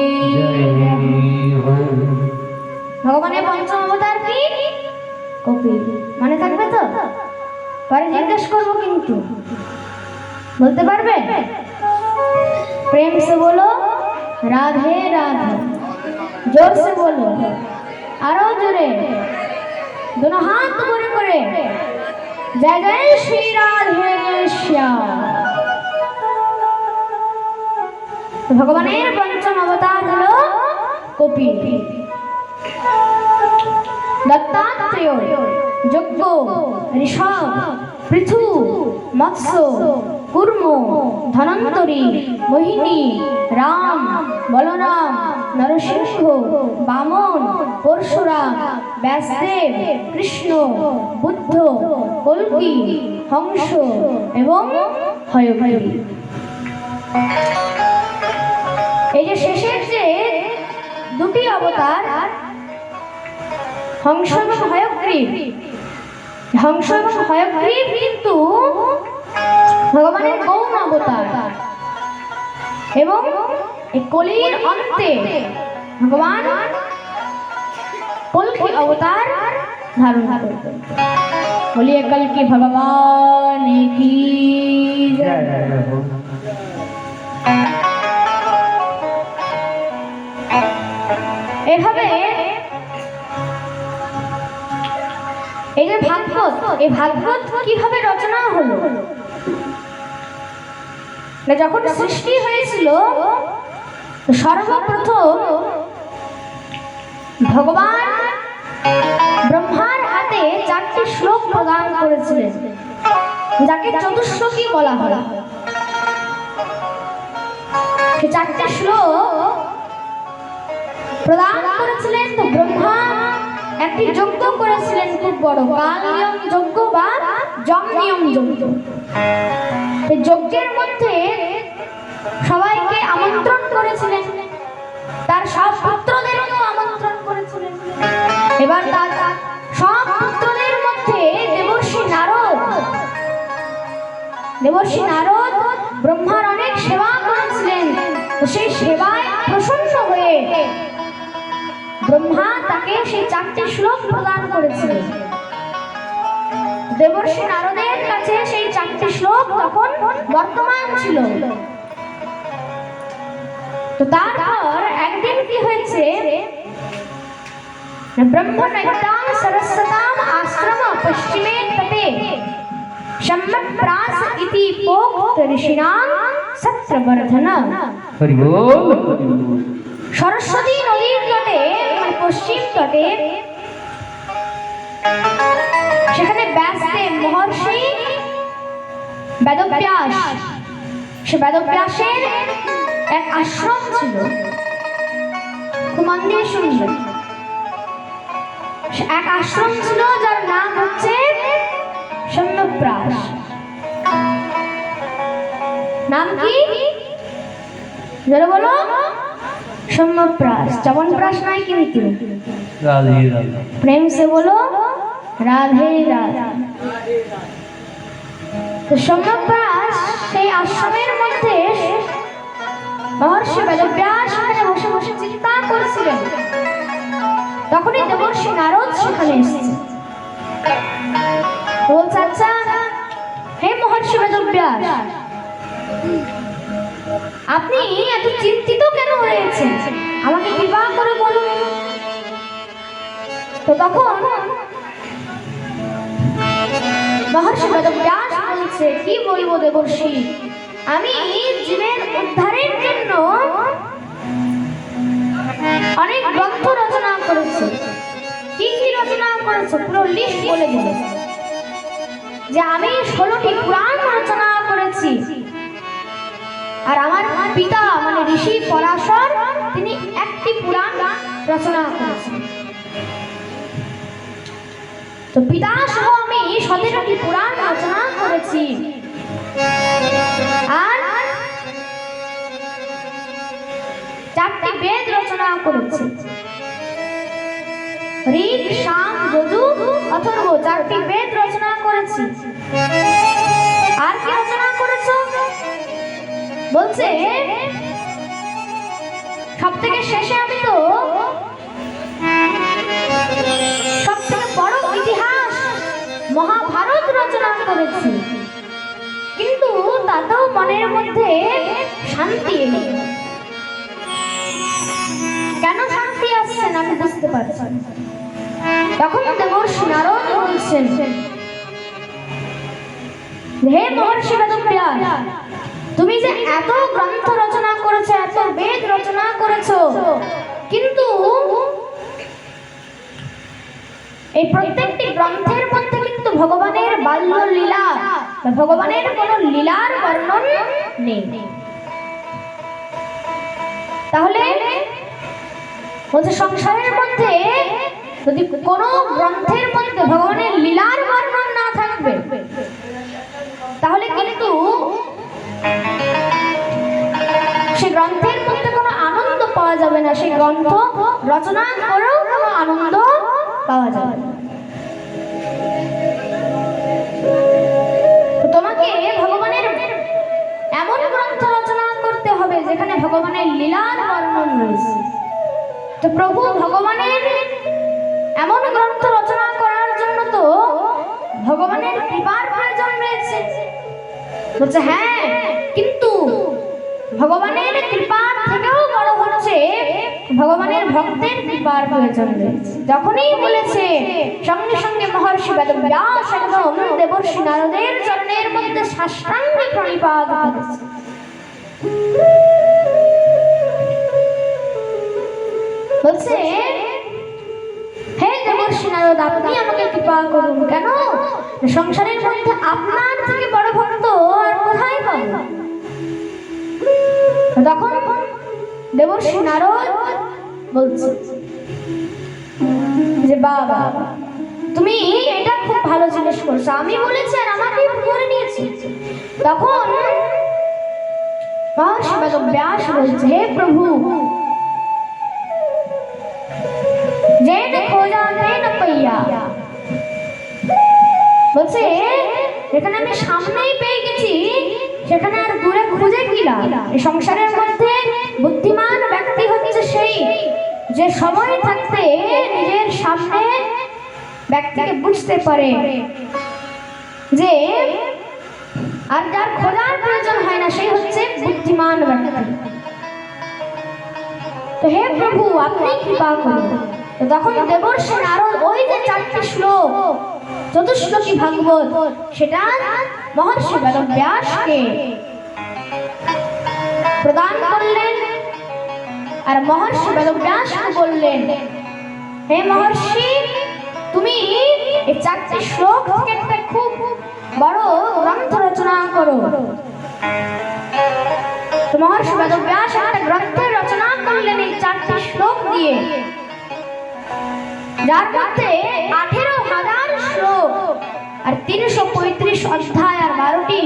ভগবানের পঞ্চম অবতার কি? কপিল। মানে থাকবে তো? পরে জিজ্ঞেস করবো, কিন্তু বলতে পারবে? प्रेम से बोलो राधे राधे। जोर से बोलो, आरो जोरे, दोनों हाथ ऊपर करे, जय जय श्री राधे श्याम। भगवानेर पंचम अवतार हलो कपिल। दत्तात्रेय, यज्ञ, ऋषभ, पृथु, मत्स्य, कूर्म, धनंतरी, मोहिनी, राम, बलराम, नरसिंह, बामन, परशुराम, व्यासदेव, कृष्ण, बुद्ध, कल्की, हंस एवं हयग्रीव। এই যে শেষের যে দুটি অবতার হংস এবং হয়গ্রীব, হংস এবং হয়গ্রীব কিন্তু ভগবানের গৌণ অবতার। এবং এই কলির অন্তে ভগবান কল্কি অবতার ধারণ করবেন। বলিয়ে কল্কি ভগবান কি জয়। এভাবে এই যে ভাগবত, এই ভাগবত কিভাবে রচনা হলো? যখন সৃষ্টি হয়েছিল সর্বপ্রথম ভগবান ব্রহ্মার হাতে 4টি শ্লোক প্রদান করেছিলেন, যাকে চতুশ্লোকী বলা হয়। সেই 4টি শ্লোক প্রদান করেছিলেন। তো ব্রহ্মা একটি যজ্ঞ করেছিলেন খুব বড়, কালনিয়ম যজ্ঞ বা যমনিয়ম যজ্ঞ। এই যজ্ঞের মধ্যে সবাইকে আমন্ত্রণ করেছিলেন, তার সব পুত্রদেরও আমন্ত্রণ করেছিলেন। এবার তার সব পুত্রদের মধ্যে দেবর্ষি নারদ ব্রহ্মার অনেক সেবা করেছিলেন। সেই সেবায় প্রসন্ন হয়ে ব্রহ্মা তাকে সেই 4টি শ্লোক প্রদান করেছিলেন। দেবর্ষি নারদের কাছে সেই 4টি শ্লোক তখন বর্তমান ছিল। তো তারপর একদিন কি হয়েছে, ব্রহ্মনৈতাং সরস্বতাম আশ্রম পশ্চিমে তটে সম্যক প্রাস ইতি পোক্ত ঋষিণাং সত্রবর্ধন। হরি বল। সরস্বতী নদীর তটে, মানে পশ্চিম তটে, সেখানে ব্যাসদেব মহর্ষি বেদব্যাস, সে বেদব্যাসের এক আশ্রম ছিল। খুব মন দিয়ে শুনবেন। এক আশ্রম ছিল যার নাম হচ্ছে সম্যকপ্রাস। নাম কি? যারা বলো সম্যকপ্রাস। চ্যবনপ্রাস নয় কিন্তু। রাধে রাধে। প্রেম সে বলো রাধে রাধে। তো সম্যকপ্রাস সেই আশ্রমের মধ্যে মহর্ষি বেদব্যাস সেখানে বসে বসে চিন্তা করছিলেন। তখনই দেবর্ষি নারদ সেখানে এসেছে। বলছে, আচ্ছা হে মহর্ষি বেদব্যাস, আপনি এত চিন্তিত কেন হয়েছেন? আমাকে কৃপা করে বলুন। তো তখন মহর্ষি বেদব্যাস বলছে, কি বলবো দেবর্ষি, আমি জীবের উদ্ধারের জন্য অনেক গ্রন্থ রচনা করেছি। কি কি রচনা করেছে পুরো লিস্ট বলে দিল, যে আমি 16টি পুরাণ রচনা করেছি, আর আমার পিতা মানে ঋষি পরাশর তিনি একটি পুরাণ রচনা করেছেন। তো পিতা সহ আমি 17টি পুরাণ রচনা করেছি, আর 4টি বেদ রচনা করেছি। ঋক, সাম, যজু, অথর্ব 4টি বেদ রচনা করেছি। আর কি রচনা করেছো? বলছে সব থেকে শেষে আমি তো সব থেকে বড় ইতিহাস মহাভারত রচনা করেছি, কিন্তু তাতেও মনের মধ্যে শান্তি এলো। কেন শান্তি আসছে না আমি বুঝতে পারছি। তখন দেবর্ষি নারদ বলছেন, হে মহর্ষি বেদব্যাস, তুমি যে এত গ্রন্থ রচনা করেছো, এত বেদ রচনা করেছো, কিন্তু এই প্রত্যেকটি গ্রন্থের মধ্যে কিন্তু ভগবানের বাল্য লীলা বা ভগবানের কোন লীলার বর্ণন নেই। তাহলে বলছে সংসারের মধ্যে যদি কোন গ্রন্থের মধ্যে ভগবানের লীলার বর্ণন না থাকবে, তাহলে কিন্তু সেই গ্রন্থের মধ্যে কোনো আনন্দ পাওয়া যাবে না, সেই গ্রন্থ রচনা করেও কোনো আনন্দ পাওয়া যাবে না। তোমাকে ভগবানের এমন গ্রন্থ রচনা করতে হবে যেখানে ভগবানের লীলার বর্ণন রয়েছে। তো প্রভু ভগবানের এমন গ্রন্থ রচনা করার জন্য তো ভগবানের কৃপার প্রয়োজন রয়েছে। বলছে হ্যাঁ, কিন্তু ভগবানের কৃপার থেকেও বড় হচ্ছে ভগবানের ভক্তের কৃপার প্রয়োজন রয়েছে। যখনই বলেছে সঙ্গে সঙ্গে মহর্ষি বেদব্যাস একদম দেবর্ষি নারদের চরণের মধ্যে সাষ্টাঙ্গে প্রণিপাত করেছে। বলছে হে দেবর্ষি নারদ, আপনি আমাকে কৃপা করুন। কেন? সংসারের মধ্যে আপনার থেকে বড় ভক্ত আর কোথায় পাবো? তখন দেবর্ষি নারদ বলছে যে বাবা, তুমি এটা খুব ভালো জিনিস করছো, আমি বলেছি আর আমাকে ধরে নিয়েছি। তখন মহর্ষি বেদব্যাস বলছে, হে প্রভু, যে খোঁজা নেই না পাইয়া, বলছে যেখানে আমি সামনেই পেয়ে গেছি সেখানে আর দূরে খুঁজে কি লাভ? এই সংসারের মধ্যে বুদ্ধিমান ব্যক্তি হচ্ছে সেই যে সময় থাকতে নিজের সামনে ব্যক্তিকে বুঝতে পারে যে আর যার খোঁজার প্রয়োজন হয় না, সেই হচ্ছে বুদ্ধিমান ব্যক্তি। তো হে প্রভু, আপনি কৃপা করুন। তখন দেবর্ষি নারদ ওই যে 4টি শ্লোক, চতুশ্লোকী ভাগবত, সেটা মহর্ষি বেদব্যাসকে প্রদান করলেন। আর মহর্ষি বেদব্যাস বললেন, হে মহর্ষি, তুমি এই 4টি শ্লোক থেকে একটা খুব বড় গ্রন্থ রচনা করো। তো মহর্ষি বেদব্যাস একটা গ্রন্থের রচনা করলেন এই 4টি শ্লোক দিয়ে, যার মধ্যে 18,000 শ্লোক আর 335 অধ্যায় আর 12টি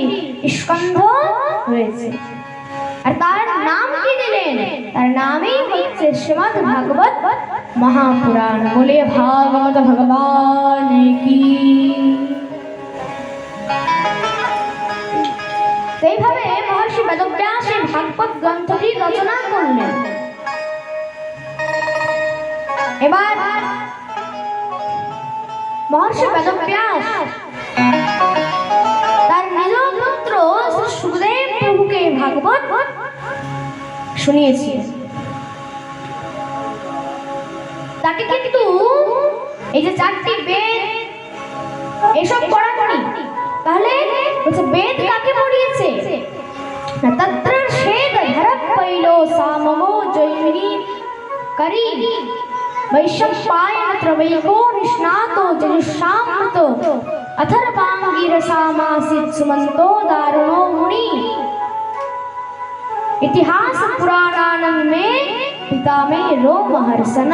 স্কন্ধ রয়েছে। আর তার নাম কি দিলেন? তার নামই হচ্ছে শ্রীমদ্ ভাগবত মহাপুরাণ। বলে ভাগবত ভগবান কি। এইভাবে মহর্ষি বেদব্যাস এই ভাগবত গ্রন্থটি রচনা করলেন। এবার মহর্ষি বেদব্যাস তার নিজ পুত্র সুখদেব প্রভুকে ভাগবত শুনিয়েছে। তাকে কিন্তু এই যে 4টি বেদ এসব পড়াননি, তাহলে বলছে বেদ কাকে পড়িয়েছে? তত্র শেদ ধরপ পৈলো সামগো জৈমিনী করি বৈশম্পায়ন ত্রবৈকো নিষ্ণাতো জনুষামতো अथर्वांगीरसामासीत् सुमंतो दारुणो मुनि इतिहास पुराणानम में पिता में रोमहर्षण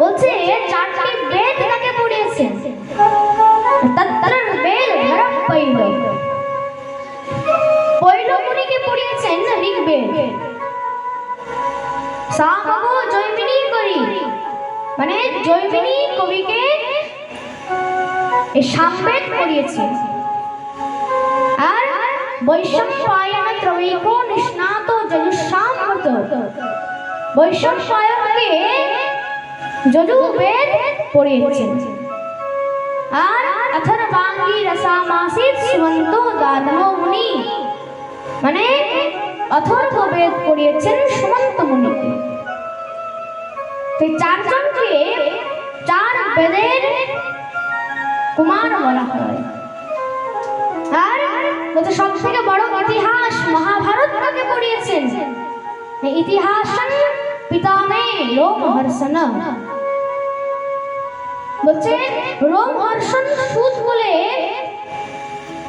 বলছে চারটি বেদ কাকে পড়িয়েছে? তত্র বেদ ধরপ পৈল, পৈল মুনিকে পড়িয়েছেন ঋগ্বেদ। সামগো জৈমিনী করি মানে জৈমিনী কবিকে এই সামবেদ পড়িয়েছে। আর বৈশম্পায়ন ত্রৈকো নিষ্ণাতো যজুষামত, বৈশম্পায়নকে যজুর্বেদ পড়িয়েছেন। আর অথর্বাঙ্গী রসামাসিত সুমন্ত দাদম মুনি মানে অথর্ববেদ পড়িয়েছেন সুমন্ত মুনিকে। তো চারজনকে চার বেদের কুমার বলা হয়। আর বলতে সব থেকে বড় ইতিহাস মহাভারত কাকে পড়িয়েছেন? ইতিহাসং পিতামে রোমহর্ষণ। বলছে রোমহর্ষণ সুত বলে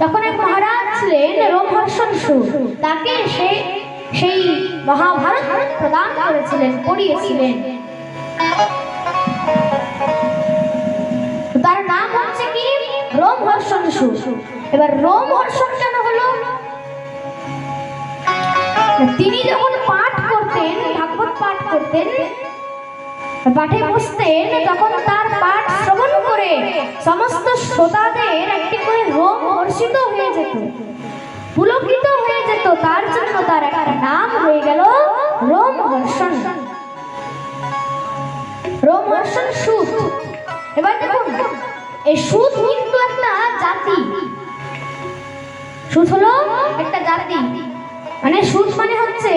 তখন এক মহারাজ ছিলেন রোমহর্ষণ সুত, তাকে সেই মহাভারত প্রদান করেছিলেন, পড়িয়েছিলেন। তার নাম হচ্ছে কি রোমহর্ষণ সুত। এবার রোমহর্ষণ কেন হলো? তিনি যখন পাঠ করতেন, ভাগবত পাঠ করতেন, পাঠে বসতেন, তখন তার পাঠ শ্রবণ করে সমস্ত শ্রোতাদের একটি করে রোম হর্ষিত হয়ে যেত, পুলকিত হয়ে যেত। তার জন্য তার একটা নাম হয়ে গেল রোমহর্ষণ, রোমহর্ষণ সুত। এবার দেখুন এই সুত কিন্তু একটা জাতি, সুত হলো একটা জাতি, মানে সুত মানে হচ্ছে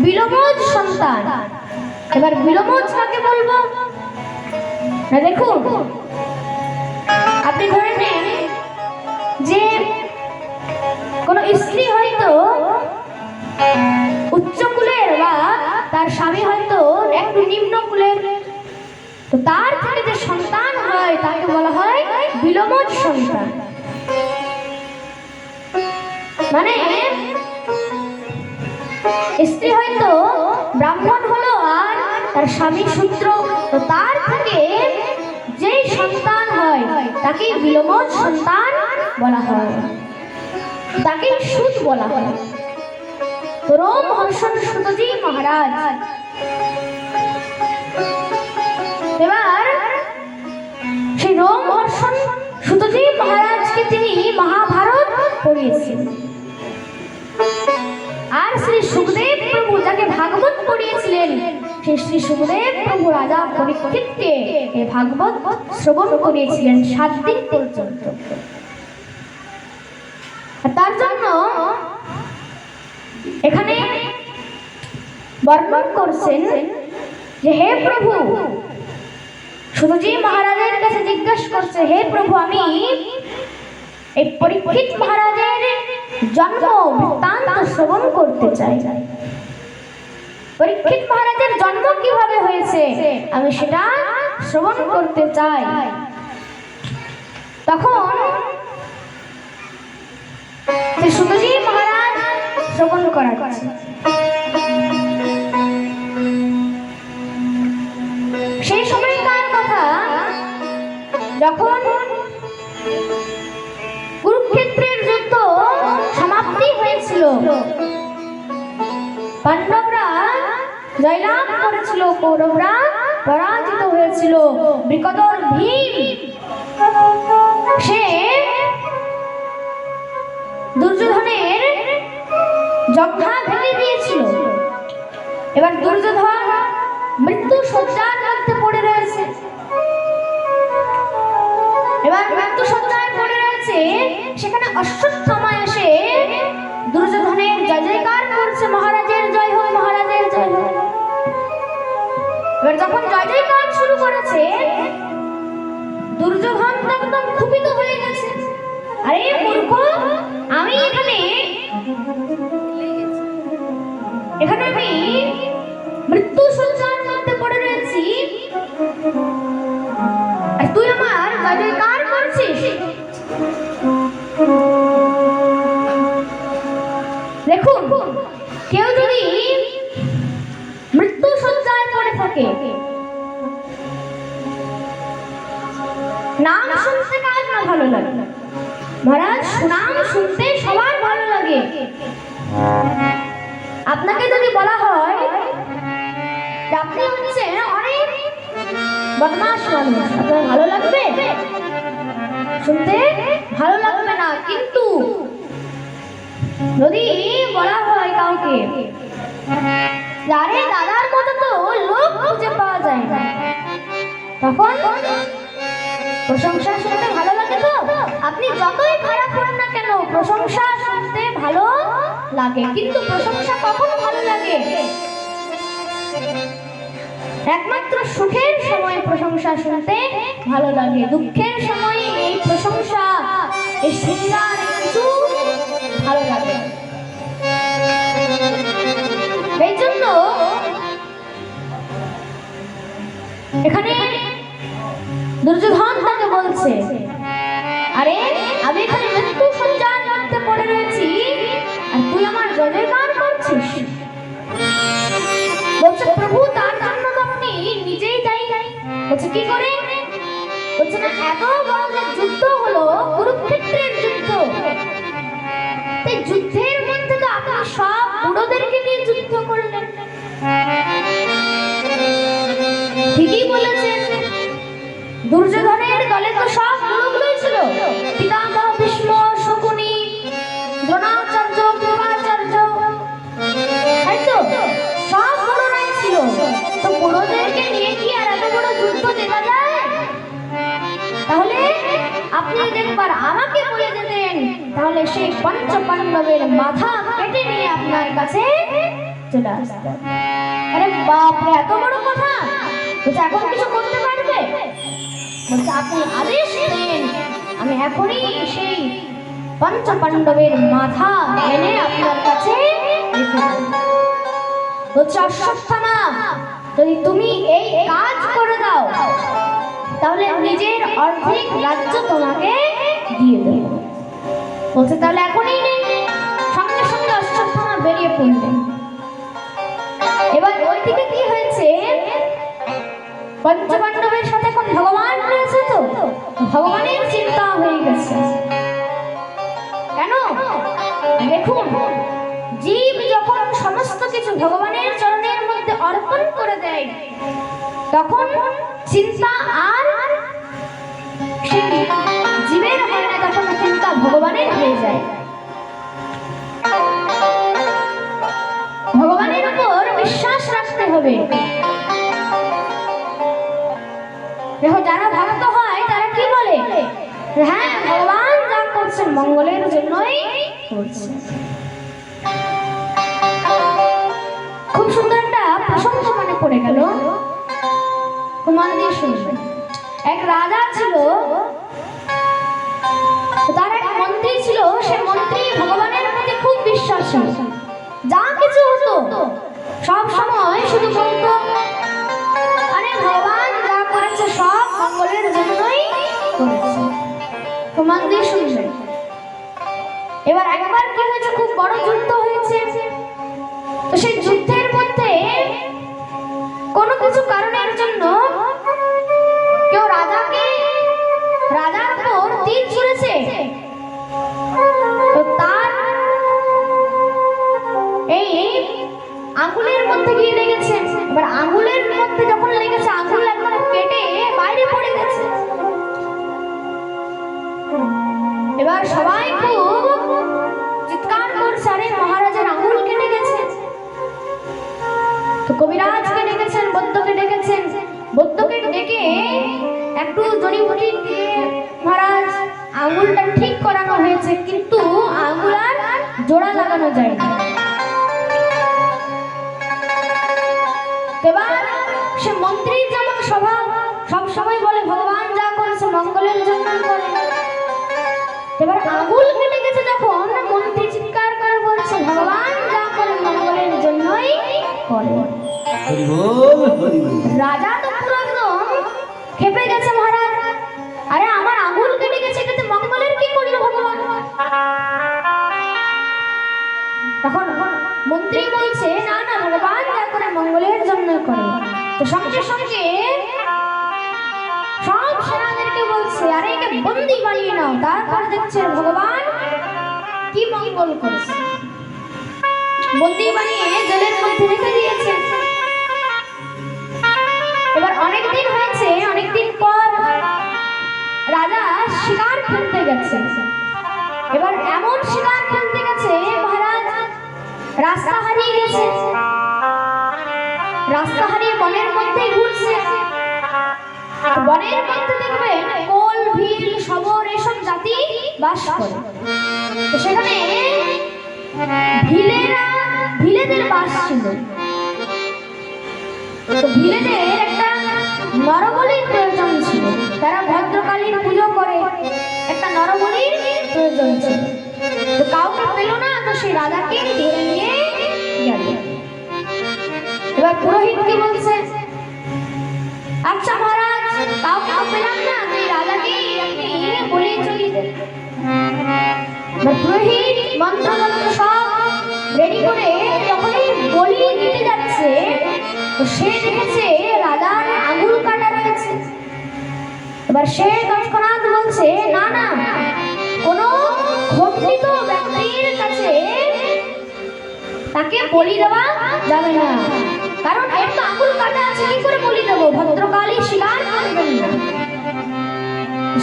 বিলমজ সন্তান। এবার বিলমজ কাকে বলবো? না দেখুন, আপনি ধরে নেন যে কোন স্ত্রী হয়তো উচ্চ কুলের বা তার স্বামী হয়তো একটু নিম্ন কুলের, তো তার থেকে যে সন্তান হয় তাকে বলা হয় বিলমজ সন্তান। মানে স্ত্রী হয়তো ব্রাহ্মণ হলো আর তার স্বামী শূদ্র, তো তার থেকে যেই সন্তান হয় তাকে বিলমজ সন্তান বলা হয়, তাকে সুত বলা হয়। তো রোমহর্ষণ সুতজি মহারাজ এবার সেই রোমহর্ষণ সুতজি মহারাজকে তিনি মহাভারত পড়িয়েছেন। আর শ্রী সুখদেব প্রভু যাকে ভাগবত পড়িয়েছিলেন, সেই শ্রী সুখদেব প্রভু রাজা পরীক্ষিতকে এই ভাগবত শ্রবণ করিয়েছিলেন 7 দিন পর্যন্ত। তার জন্য এখানে বর্ণন করছেন যে হে প্রভু, সুতজি মহারাজের কাছে জিজ্ঞাসা করছে, হে প্রভু আমি এই পরীক্ষিত মহারাজের জন্ম বৃত্তান্ত শ্রবণ করতে চাই। পরীক্ষিত মহারাজের জন্ম কিভাবে হয়েছে আমি সেটা শ্রবণ করতে চাই। তখন সুতজি মহারাজ শ্রবণ করাচ্ছেন। সেই সময়কার কথা, যখন কুরুক্ষেত্রের যুদ্ধ সমাপ্তি হয়েছিল, পাণ্ডবরা জয়লাভ করেছিল, কৌরবরা পরাজিত হয়েছিল। বৃকদর ভীম সে দুর্যোধনের যজ্ঞা ভেঙে দিয়েছিল। এবার দুর্যোধন মৃত্যু শয্যার মধ্যে পড়ে রয়েছে। এবার মৃত্যু শয্যায় পড়ে রয়েছে, সেখানে অশ্বত্থামা এসে দুর্যোধনের জয় জয়কার করছে, মহারাজের জয় হোক, মহারাজের জয় হোক। এবার যখন জয় জয়কার শুরু করেছে, দুর্যোধন একদম ক্ষুব্ধ হয়ে গেছে। আরে মূর্খ, আমি এখানে আমি মৃত্যু সঞ্চার মধ্যে পড়ে রয়েছি, আর তুই আমার জয়জয়কার করছিস। দেখুন, কেউ যদি মৃত্যু সজ্জায় পড়ে থাকে, নাম শুনতে কার না ভালো লাগে? মহারাজ, নাম শুনতে সবার ভালো লাগে। আপনাকে যদি বলা হয় যে আপনি হচ্ছেন অনেক বদমাশ মানুষ, আপনার ভালো লাগবে? শুনতে ভালো লাগবে না। কিন্তু যদি বলা হয় কাউকে, আরে দাদার মতো তো লোক খুঁজে পাওয়া যায় না, তখন প্রশংসা শুনতে ভালো লাগে। তো আপনি যতই খারাপ হন না কেন, প্রশংসা শুনতে ভালো লাগে। কিন্তু প্রশংসা কখন ভালো লাগে? একমাত্র সুখের সময় প্রশংসা শুনতে ভালো লাগে। দুঃখের সময় এই প্রশংসা, এই শৃঙ্গার কিছু ভালো লাগে। এই জন্য এখানে দুর্যোধন তাকে বলছে, আরে আমি এখানে মৃত্যু সঞ্চার মধ্যে পড়ে রয়েছি, আর তুই আমার জয়জয়কার করছিস। বলছে, প্রভু তার জন্য তো আপনি নিজেই যাই। বলছে, কি করে? বলছে না, এত বড় যে যুদ্ধ হলো, কুরুক্ষেত্রের যুদ্ধ, এই যুদ্ধের মধ্যে তো আপনি সব বুড়োদেরকে নিয়ে যুদ্ধ করলেন। ঠিকই বলেছেন, দুর্যোধনের দলে তো সব বুড়োগুলোই ছিল। পিতামহ ভীষ্ম, শকুনি, দ্রোণাচার্য, কৃপাচার্য, তাই তো সব বুড়োরাই ছিল। তো বুড়োদেরকে নিয়ে কি আর এত বড় যুদ্ধ জেতা যায়? তাহলে আপনি যদি একবার আমাকে বলে দিতেন, তাহলে সেই পঞ্চ পাণ্ডবের মাথা কেটে নিয়ে আপনার কাছে চলে আসতাম। আরে বাপরে, এত বড় কথা! বলছে, এখন কিছু করতে পারবে? বলছে, আপনি আদেশ দেন, আমি এখনই সেই পঞ্চ পাণ্ডবের মাথা এনে আপনার কাছে রেখে দেব। বলছে, অশ্বত্থামা, যদি তুমি এই কাজ করে দাও, তাহলে নিজের অর্ধেক রাজ্য তোমাকে দিয়ে দেব। বলছে, তাহলে এখনই নেই। সঙ্গে সঙ্গে অশ্বত্থামা বেরিয়ে পড়লেন। এবার ওইদিকে কি হয়েছে, পঞ্চপাণ্ডবের সাথে এখন ভগবান রয়েছে, তো ভগবানের চিন্তা হয়ে গেছে। কেন? দেখুন, জীব যখন সমস্ত কিছু ভগবানের চরণের মধ্যে অর্পণ করে দেয়, তখন চিন্তা আর সেই জীবের হয় না, তখন চিন্তা ভগবানের হয়ে যায়। ভগবানের উপর বিশ্বাস রাখতে হবে। দেখো, যারা ভক্ত হয় তারা কি বলে, হ্যাঁ ভগবান যা করছেন মঙ্গলের জন্যই করছেন। খুব সুন্দর একটা প্রসঙ্গ মনে পড়ে গেল, কুমার দিয়ে শুনবেন। এক রাজা ছিল, তার এক মন্ত্রী ছিল। সে মন্ত্রী ভগবানের প্রতি খুব বিশ্বাসী। যা কিছু হতো সব সময় শুধু বলতো, আরে ভগবান যা করেছে সব মঙ্গলের জন্যই করেছে। কুমার দিয়ে শুনবেন। এবার একবার কি হয়েছে, খুব বড় যুদ্ধ হয়েছে। তো সেই যুদ্ধের মধ্যে কোনো কিছু কারণের জন্য কেউ রাজার উপর তীর ছুঁড়েছে। তো তার এই আঙ্গুলের মধ্যে গিয়ে লেগেছে। এবার আঙ্গুলের মধ্যে যখন লেগেছে, আঙ্গুল একদম কেটে বাইরে পড়ে গেছে। এবার সবাই খুব চিৎকার করছে, আরে মহারাজের আঙ্গুল কেটে গেছে। তো কবিরাজকে ডেকেছেন, বৈদ্যকে ডেকেছেন। বৈদ্যকে ডেকে একটু জড়িবুটি দিয়ে, মহারাজ আঙ্গুলটা ঠিক করানো হয়েছে, কিন্তু আঙ্গুল আর জোড়া লাগানো যায় না। এবার সে মন্ত্রীর যেমন স্বভাব, সব সময় বলে ভগবান যা করেছে মঙ্গলের জন্য করে। এবার আঙুল কেটে গেছে যখন মন্ত্রী চিৎকার করে বলছে ভগবান যা করে মঙ্গলের জন্যই করে। হরি বল হরি বল। রাজা তো পুরো একদম খেপে গেছে মহারাজ, আরে আমার আঙুল কেটে গেছে এটাতে মঙ্গলের কি করলো ভগবান? তখন মন্ত্রী বলছে না না ভগবান যা করে মঙ্গলের জন্য করে। তো সঙ্গে সঙ্গে সব সেনাদেরকে বলছে আরে একে বন্দি বানিয়ে নাও, তারপর দেখছে ভগবান কি মঙ্গল করেছে। বন্দি বানিয়ে জেলের মধ্যে রেখে দিয়েছে। এবার অনেকদিন হয়েছে, অনেকদিন পর রাজা শিকার খেলতে গেছে। এবার এমন শিকার খেলতে গেছে মহারাজ রাস্তা হারিয়ে গেছে, রাস্তা হারিয়ে বনের মধ্যে ঘুরছে। বনের মধ্যে দেখবেন কোল ভিল শবর এসব জাতি বাস করে। তো সেখানে ভিলেদের বাস ছিল। তো ভিলেদের একটা নরবলির প্রয়োজন ছিল, তারা ভদ্রকালীর পুজো করে, একটা নরবলির প্রয়োজন ছিল। তো কাউকে পেল না, তো সেই রাজাকে ধরে নিয়ে গেল। এবার পুরোহিত কি বলছে, আচ্ছা মহারাজ কাউকে তো পেলাম না, তো এই রাজাকে আপনি বলে চলে দেন। পুরোহিত মন্ত্রতন্ত্র সব রেডি করে যখনই বলি দিতে যাচ্ছে, তো সে দেখেছে রাজার আঙুল কাটা রয়েছে। এবার সে তৎক্ষণাৎ বলছে না না, কোনো খণ্ডিত ব্যক্তির কাছে তাকে বলি দেওয়া যাবে না, কারণ এর তো আঙুল কাটা আছে, কি করে বলি দেবো? ভদ্রকালী শিকার করবেন না।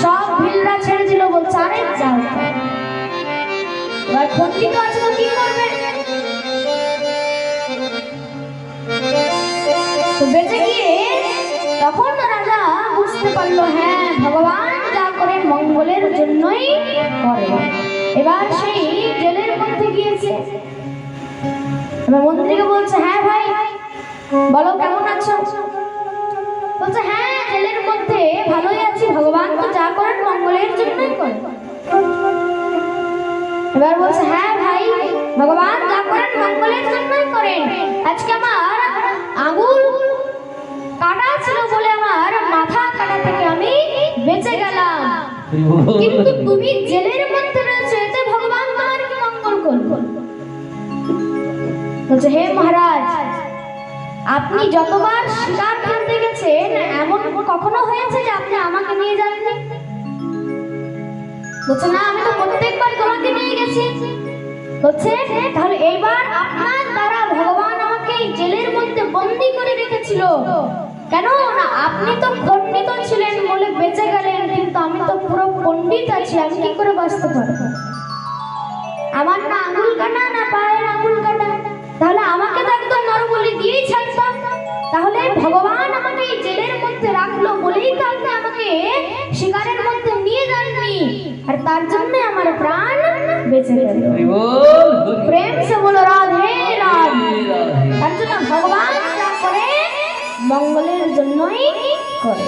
সব ভিলরা ছেড়ে দিল, বলছে আরে যাও। এবার খণ্ডিত আছে তো কি করবে? তো বেঁচে গিয়ে তখন রাজা বুঝতে পারলো হ্যাঁ ভগবান যা করে মঙ্গলের জন্যই করে। এবার সেই জেলের মধ্যে গিয়েছে। এবার মন্ত্রীকে বলছে হ্যাঁ ভাই বলো কেমন আছো? বলছে হ্যাঁ জেলের মধ্যে ভালোই আছি, ভগবান তো যা করেন মঙ্গলের জন্যই করে। এবার বলছে হ্যাঁ ভাই ভগবান যা করেন মঙ্গলের জন্যই করেন। আজকে আমার আঙুল কাটা ছিল বলে আমার মাথা কাটা থেকে আমি বেঁচে গেলাম, কিন্তু তুমি জেলের মধ্যে রয়েছে, এতে ভগবান তোমার কি মঙ্গল করবে? বলছে হে মহারাজ আপনি যতবার শিকার খেলতে গেছেন এমন কখনো হয়েছে যে আপনি আমাকে নিয়ে যাননি? বলছে না আমি তো প্রত্যেকবার তোমাকে নিয়ে গেছি। বলছে তাহলে এইবার আপনার দ্বারা ভগবান আমাকে এই জেলের মধ্যে বন্দি করে রেখেছিল কেন? না আপনি তো খণ্ডিত ছিলেন বলে বেঁচে গেলেন, কিন্তু আমি তো পুরো পণ্ডিত আছি, আমি কি করে বাঁচতে পারবো? আমার না আঙুল কাটা না পায়ের আঙুল কাটা, তাহলে আমাকে তো একদম নরবলি দিয়েই ছাড়তাম। তাহলে ভগবান আমাকে এই জেলের মধ্যে রাখলো বলেই তো আপনি আমাকে শিকারের মধ্যে নিয়ে যাননি, আর তার জন্য আমার প্রাণ বেঁচে গেল। প্রেম সে বলো রাধে রাধে। তার জন্য ভগবান যা করে মঙ্গলের জন্যই করে।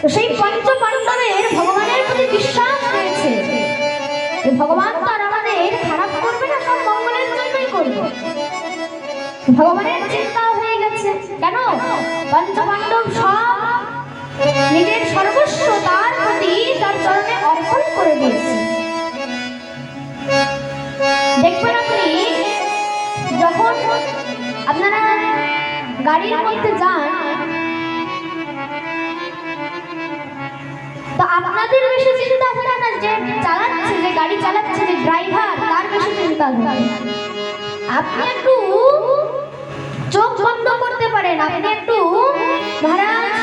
তো সেই পঞ্চ পাণ্ডবের ভগবানের প্রতি বিশ্বাস রয়েছে, ভগবান তো আর আমাদের খারাপ করবে না, সব মঙ্গলের জন্যই করবে। ভগবানের চিন্তা হয়ে গেছে কেন? পঞ্চ পাণ্ডব সব নিজের সর্বস্ব তার প্রতি তার চরণে অর্পণ করে দিয়েছে। দেখবেন আপনি যখন আপনারা গাড়ির মধ্যে যান, তো আপনাদের বেশি চিন্তা থাকে না যে চালাচ্ছে, যে গাড়ি চালাচ্ছে, যে ড্রাইভার, তার বেশি চিন্তা থাকে। আপনি একটু চোখ বন্ধ করতে পারেন, আপনি একটু মহারাজ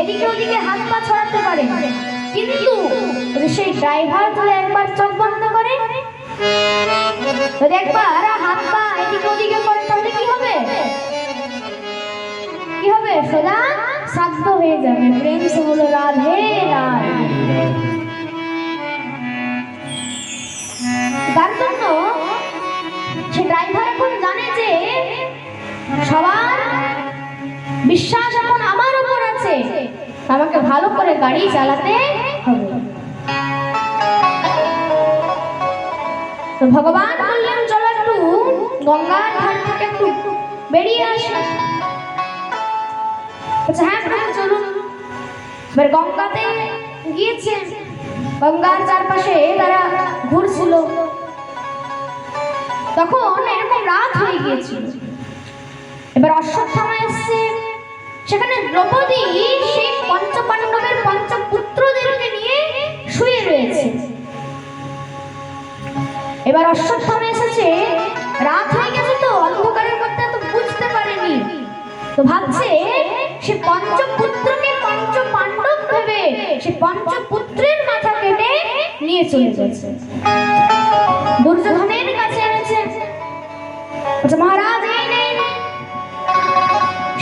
এদিকে ওদিকে হাত পা ছড়াতে পারেন, কিন্তু সেই ড্রাইভার যদি একবার চোখ বন্ধ করে, যদি একবার হাত পা এদিকে ওদিকে করে, তাহলে কি হবে? কি হবে? সোজা শ্রাদ্ধ হয়ে যাবে। প্রেম সে বলো রাধে রাধে। তার জন্য সে ড্রাইভার এখন জানে যে সবার বিশ্বাস এখন আমার উপর আছে, আমাকে ভালো করে গাড়ি চালাতে হবে। তো ভগবান বললেন চলো একটু গঙ্গার ধার থেকে একটু বেরিয়ে আসি। আচ্ছা হ্যাঁ প্রভু চলুন। এবার গঙ্গাতে গিয়েছে, গঙ্গার চারপাশে তারা ঘুরছিল। তখন এরকম রাত হয়ে গিয়েছিল। এবার অশ্বত্থামা এসছে, সেখানে দ্রৌপদী সেই পঞ্চপাণ্ডবের পঞ্চপুত্রদেরকে নিয়ে শুয়ে রয়েছে। এবার অশ্বত্থামা এসেছে, রাত হয়ে গেছে তো অন্ধকারের মধ্যে তো বুঝতে পারেনি, তো ভাবছে সে পঞ্চপুত্রকে পঞ্চপাণ্ডব ভেবে সে পঞ্চপুত্রের মাথা কেটে নিয়ে চলে যাচ্ছে, দুর্যোধনের কাছে এনেছে। আচ্ছা মহারাজ এই নেন,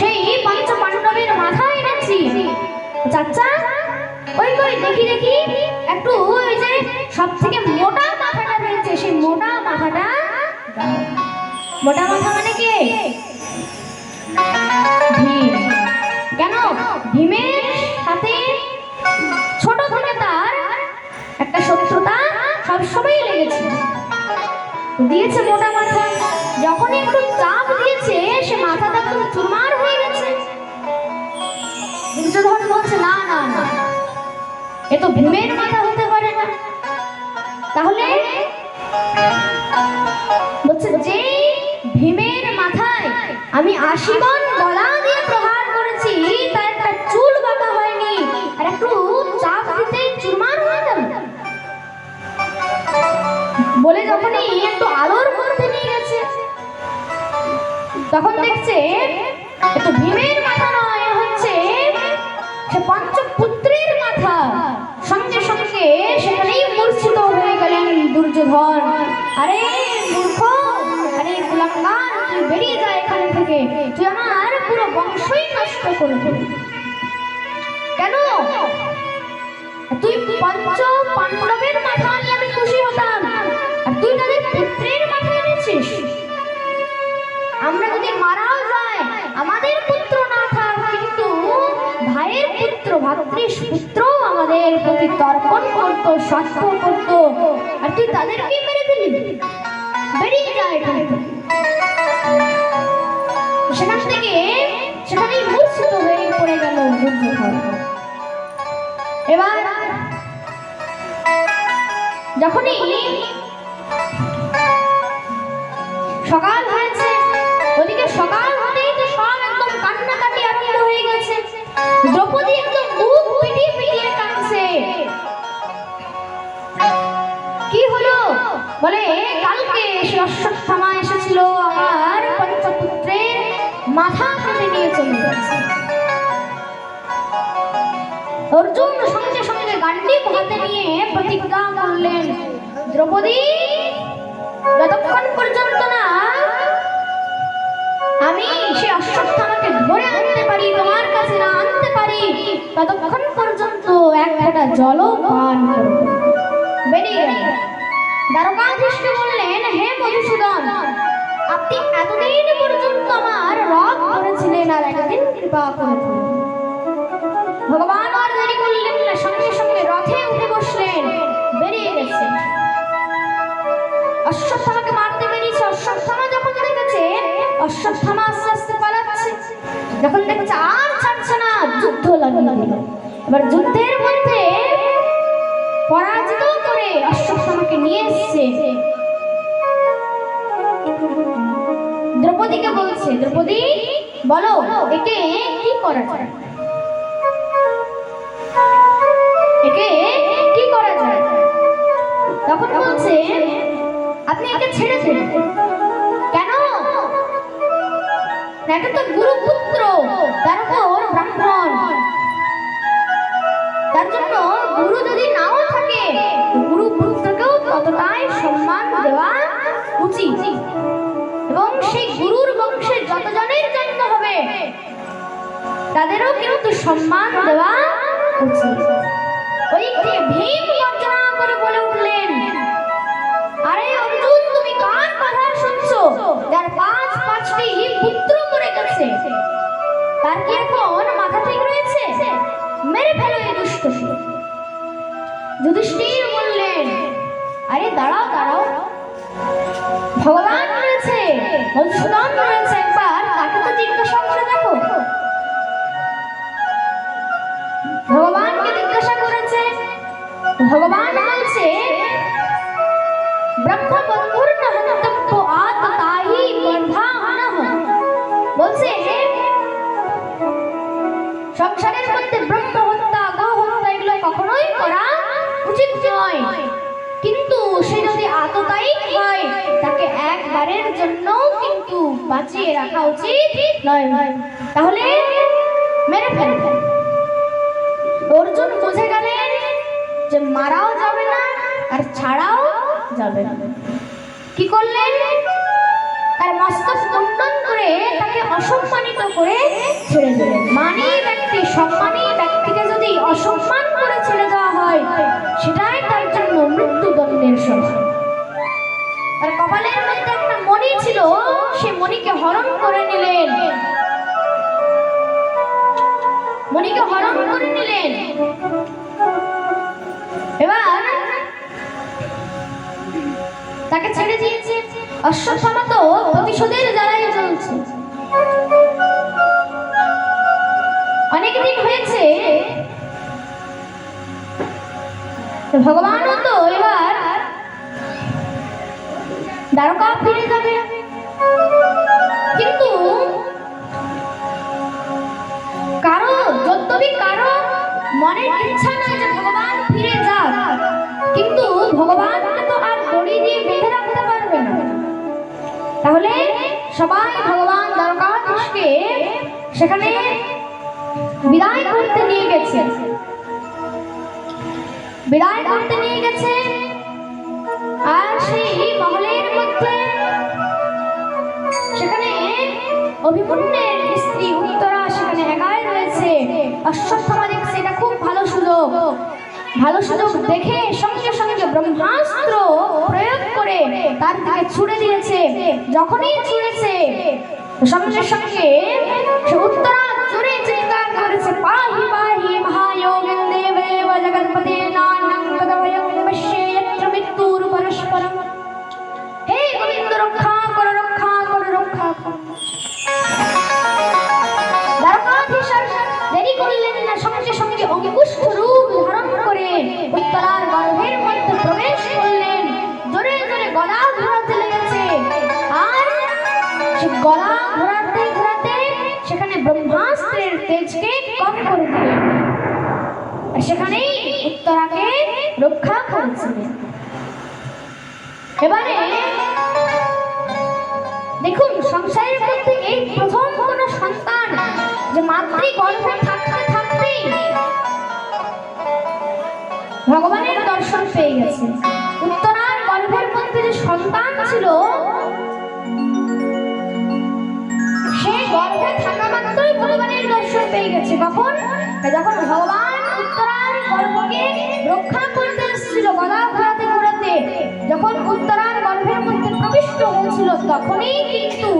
সেই পঞ্চপাণ্ডবের মাথা এনেছি। চাচা ওই কই দেখি দেখি একটু ওই যে সব থেকে মোটা মাথাটা রয়েছে, সেই মোটা মাথাটা দাও। মোটা মাথা মানে কে? ভীম। কেন? ভীমের সাথে ছোট থেকে তার একটা শত্রুতা সবসময় লেগেছে, দিয়েছে মোটা মাথা। যখন একটু চাপ দিয়েছে সে মাথাটা একটু চুরমার হয়ে গেছে। দুর্যোধন বলছে না না না, এ তো ভীমের মাথা হতে পারে না। তাহলে বলছে যে ভীমের মাথায় আমি আশীবন গলা দিয়ে প্রহার করেছি, তার একটা চুল বাঁকা হয়নি, আর একটু চাপ দিতে চুরমার হয়ে গেল। বলে যখনই একটু আলোর মধ্যে নিয়ে গেছে, তখন দেখছে একটু ভীমের মাথা নয়, হচ্ছে সে পঞ্চপুত্রের মাথা। সঙ্গে সঙ্গে সেখানেই মূর্ছিত হয়ে গেলেন দুর্যোধন। আরে মূর্খ, আরে কুলাঙ্গার, তুই বেরিয়ে যা এখান থেকে, তুই আমার পুরো বংশই নষ্ট করবি। কেন? তুই পঞ্চ পাণ্ডবের মাথা নিয়ে আমি খুশি হতাম, আর তুই তাদের পুত্রের মাথা এনেছিস। আমরা যদি মারাও যায়, আমাদের পুত্র না থাক, কিন্তু ভাইয়ের পুত্র ভাতৃষ পুত্র আমাদের প্রতি তর্পণ করতো, সত্য করতো, আর তুই তাদেরকেই মেরে দিলি। বেরিয়ে যায় এখান থেকে। সেখান থেকে সেখানেই মূর্ছিত হয়ে পড়ে গেল দুর্যোধন। এবার যখনই সকাল হয়েছে, ওদিকে সকাল হতেই তো সব একদম কান্নাকাটি আরম্ভ হয়ে গেছে। দ্রৌপদী একদম বুক পিটিয়ে পিটিয়ে কাঁদছে। কি হলো? বলে কালকে সে অশ্বত্থামা এসেছিল, আমার পঞ্চপুত্রের মাথা কেটে নিয়ে চলে যাচ্ছে। অর্জুন সঙ্গে সঙ্গে গান্ডীব হাতে নিয়ে প্রতিজ্ঞা করলেন, দ্রৌপদী যতক্ষণ পর্যন্ত না আমি সে অশ্বত্থামাকে ধরে আনতে পারি, তোমার কাছে না আনতে পারি, ততক্ষণ পর্যন্ত এক ফোঁটা জলও পান করব। বেরিয়ে গেলেন। দ্বারকাধীশকে বললেন, হে মধুসূদন, আপনি এতদিন পর্যন্ত আমার রথ ধরেছিলেন, আর একদিন কৃপা করেছিলেন। ভগবান আর দেরি করলেন না, সঙ্গে সঙ্গে রথে উঠে বসলেন, বেরিয়ে গেছেন। অশ্বত্থামাকে মারতে বেরিয়েছে। অশ্বত্থামা যখন দেখেছে অশ্বত্থামা আস্তে আস্তে পালাচ্ছে, যখন দেখছে আর ছাড়ছে না, যুদ্ধ লাগিয়ে দিল। এবার যুদ্ধের মধ্যে পরাজিত করে অশ্বত্থামাকে নিয়ে এসছে। দ্রৌপদীকে বলছে, দ্রৌপদী বলো একে কি করা যায়, একে কি করা যায়? তখন বলছে, আপনি একে ছেড়ে দিন। কেন? এটা তো গুরুপুত্র, তার উপর ব্রাহ্মণ, তার জন্য গুরু যদি নাও থাকে, গুরুপুত্রকেও ততটাই সম্মান দেওয়া উচিত, এবং সেই গুরুর বংশে যতজনের জন্ম হবে তাদেরও কিন্তু সম্মান দেওয়া উচিত। ওই ভীম গর্জনা করে বলে উঠলেন, আরে অর্জুন, তুমি কার কথা শুনছো? যার পাঁচটি পুত্র মরে গেছে, তার কি এখন মাথা ঠিক রয়েছে? মেরে ভগবান বলছে ব্রহ্মবন্ধুর ন হন্তব্য আততাহি বন্ধানহ, বলছে সংসারের মধ্যে ব্রহ্ম হত্যা গো হত্যা এগুলো কখনোই করা উচিত নয়, কিন্তু সে যদি আততায়ী হয় তাকে একবারের জন্য কিন্তু বাঁচিয়ে রাখা উচিত নয়, তাহলে মেরে ফেলবে। অর্জুন বুঝে গেলেন যে মারাও যাবে না আর ছাড়াও যাবে না। কি করলেন? তার মস্তক মুন্ডন করে তাকে অসম্মানিত করে ছেড়ে দিলেন। মানি ব্যক্তি, সম্মানী ব্যক্তিকে যদি অসম্মান করে ছেড়ে দেওয়া হয় সেটাই তার জন্য মৃত্যুদণ্ডের সমান। আর কপালের মধ্যে একটা মণি ছিল, সে মণিকে হরণ করে নিলেন, মণিকে হরণ করে নিলেন। এবার তাকে ছেড়ে দিয়েছে। অশ্বত্থামা তো প্রতিশোধের জ্বালায় চলছে। অনেকদিন হয়েছে, ভগবানও তো এবার দ্বারকা ফিরে যাবে, কিন্তু কারো যদ্যপি কারো মনের ইচ্ছা নয় যে ভগবান ফিরে যাক, কিন্তু ভগবানকে তো আর দড়ি দিয়ে বেঁধে রাখতে পারবে না। তাহলে সবাই ভগবান দ্বারকাধীশকে সেখানে বিদায় করতে নিয়ে গেছে, বিদায় করতে নিয়ে গেছে। আর সেই মহলের মধ্যে সেখানে অভিমন্যুর স্ত্রী উত্তরা সেখানে একাই রয়েছে। অশ্বত্থামা দেখছে এটা খুব ভালো সুযোগ, ভালো সুযোগ দেখে সঙ্গে সঙ্গে ব্রহ্মাস্ত্র প্রয়োগ করে তার দিকে ছুড়ে দিয়েছে। যখনই ছুড়েছে সঙ্গে সঙ্গে সে উত্তরা জোরে চিৎকার করেছে, পাহি পাহি মহায়োগেন দেবেব জগৎপতে নানং তদভয়ং পশ্যে যত্র মৃত্যুর পরস্পরম। হে গোবিন্দ রক্ষা করো, রক্ষা করো, রক্ষা করো। দ্বারকাধীশ দেরি করলেন না, সঙ্গে সঙ্গে অঙ্কুষ্ঠ রূপ ধারণ করে উত্তরার গর্ভের মধ্যে প্রবেশ করলেন। জোরে জোরে গলা ঘোরাতে লেগেছে, আর সে গলা ঘোরাতে ঘোরাতে সেখানে ব্রহ্মাস্ত্রের তেজকে কম করে দিলেন, আর সেখানেই উত্তরাকে রক্ষা করেছিলেন। এবারে দেখুন, সংসারের মধ্যে এই প্রথম কোন সন্তান যে মাতৃগর্ভে থাকতে থাকতেই ভগবানের দর্শন পেয়ে গেছে। উত্তরার গর্ভের মধ্যে যে সন্তান ছিল সে গর্ভে থাকা মাত্রই ভগবানের দর্শন পেয়ে গেছে। কখন? যখন ভগবান উত্তরার গর্ভকে রক্ষা করতে এসেছিল গদা ঘোরাতে ঘোরাতে, যখন উত্তরার গর্ভের মধ্যে প্রবিষ্ট হয়েছিল তখনই কিন্তু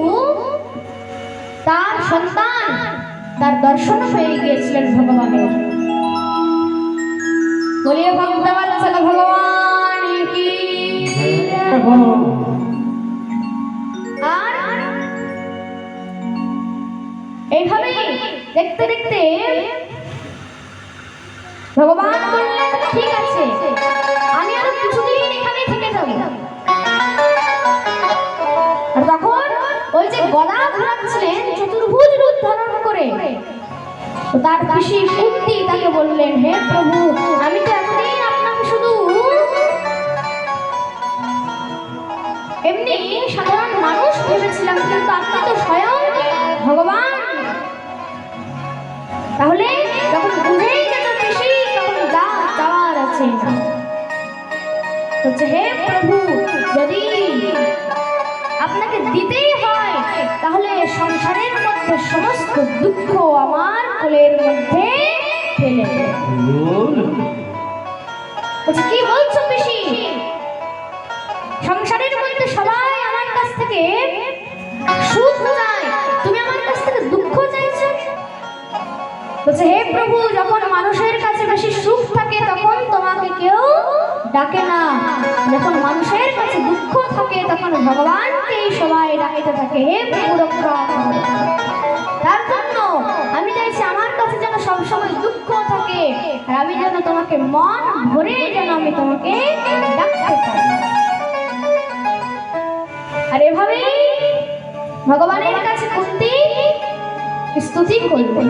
তার সন্তান তার দর্শন পেয়ে গিয়েছিলেন ভগবানের। বলিয়ে ভক্তবৎসল ভগবান কি। আর এইভাবে দেখতে দেখতে ভগবান বললেন, ঠিক আছে আমি আরো কিছুদিন এখানে থেকে যাব। আর তখন ওই যে গদা ঘোরাচ্ছিলেন চতুর্ভুজ রূপ ধারণ করে, তার পিসি কুন্তি তাকে বললেন, হে প্রভু আমি তো এতদিন আপনাকে শুধু এমনি সাধারণ মানুষ ভেবেছিলাম, কিন্তু আপনি তো স্বয়ং ভগবান। তাহলে যখন বুঝেই যেত পিসি তখন যা যাওয়ার আছে। বলছে, হে প্রভু যদি আপনাকে দিতেই হয় তাহলে সংসারের মধ্যে সমস্ত দুঃখ আমার কোলের মধ্যে ফেলে দেন। বলছে, কি বলছো পিসি? সংসারের মধ্যে সবাই আমার কাছ থেকে সুখ চায়, তুমি আমার কাছ থেকে দুঃখ চাইছো? বলছে, হে প্রভু যখন মানুষের কাছে বেশি সুখ থাকে তখন তোমাকে কেউ ডাকে না, যখন মানুষের কাছে দুঃখ থাকে তখন ভগবানকেই সবাই ডাকতে থাকে, হে প্রভু রক্ষা করো। তার জন্য আমি চাইছি আমার কাছে যেন সবসময় দুঃখ থাকে, আর আমি যেন তোমাকে মন ভরে যেন আমি আমি তোমাকে ডাকতে পারি। আর এভাবে ভগবানের কাছে কুন্তি স্তুতি করলেন।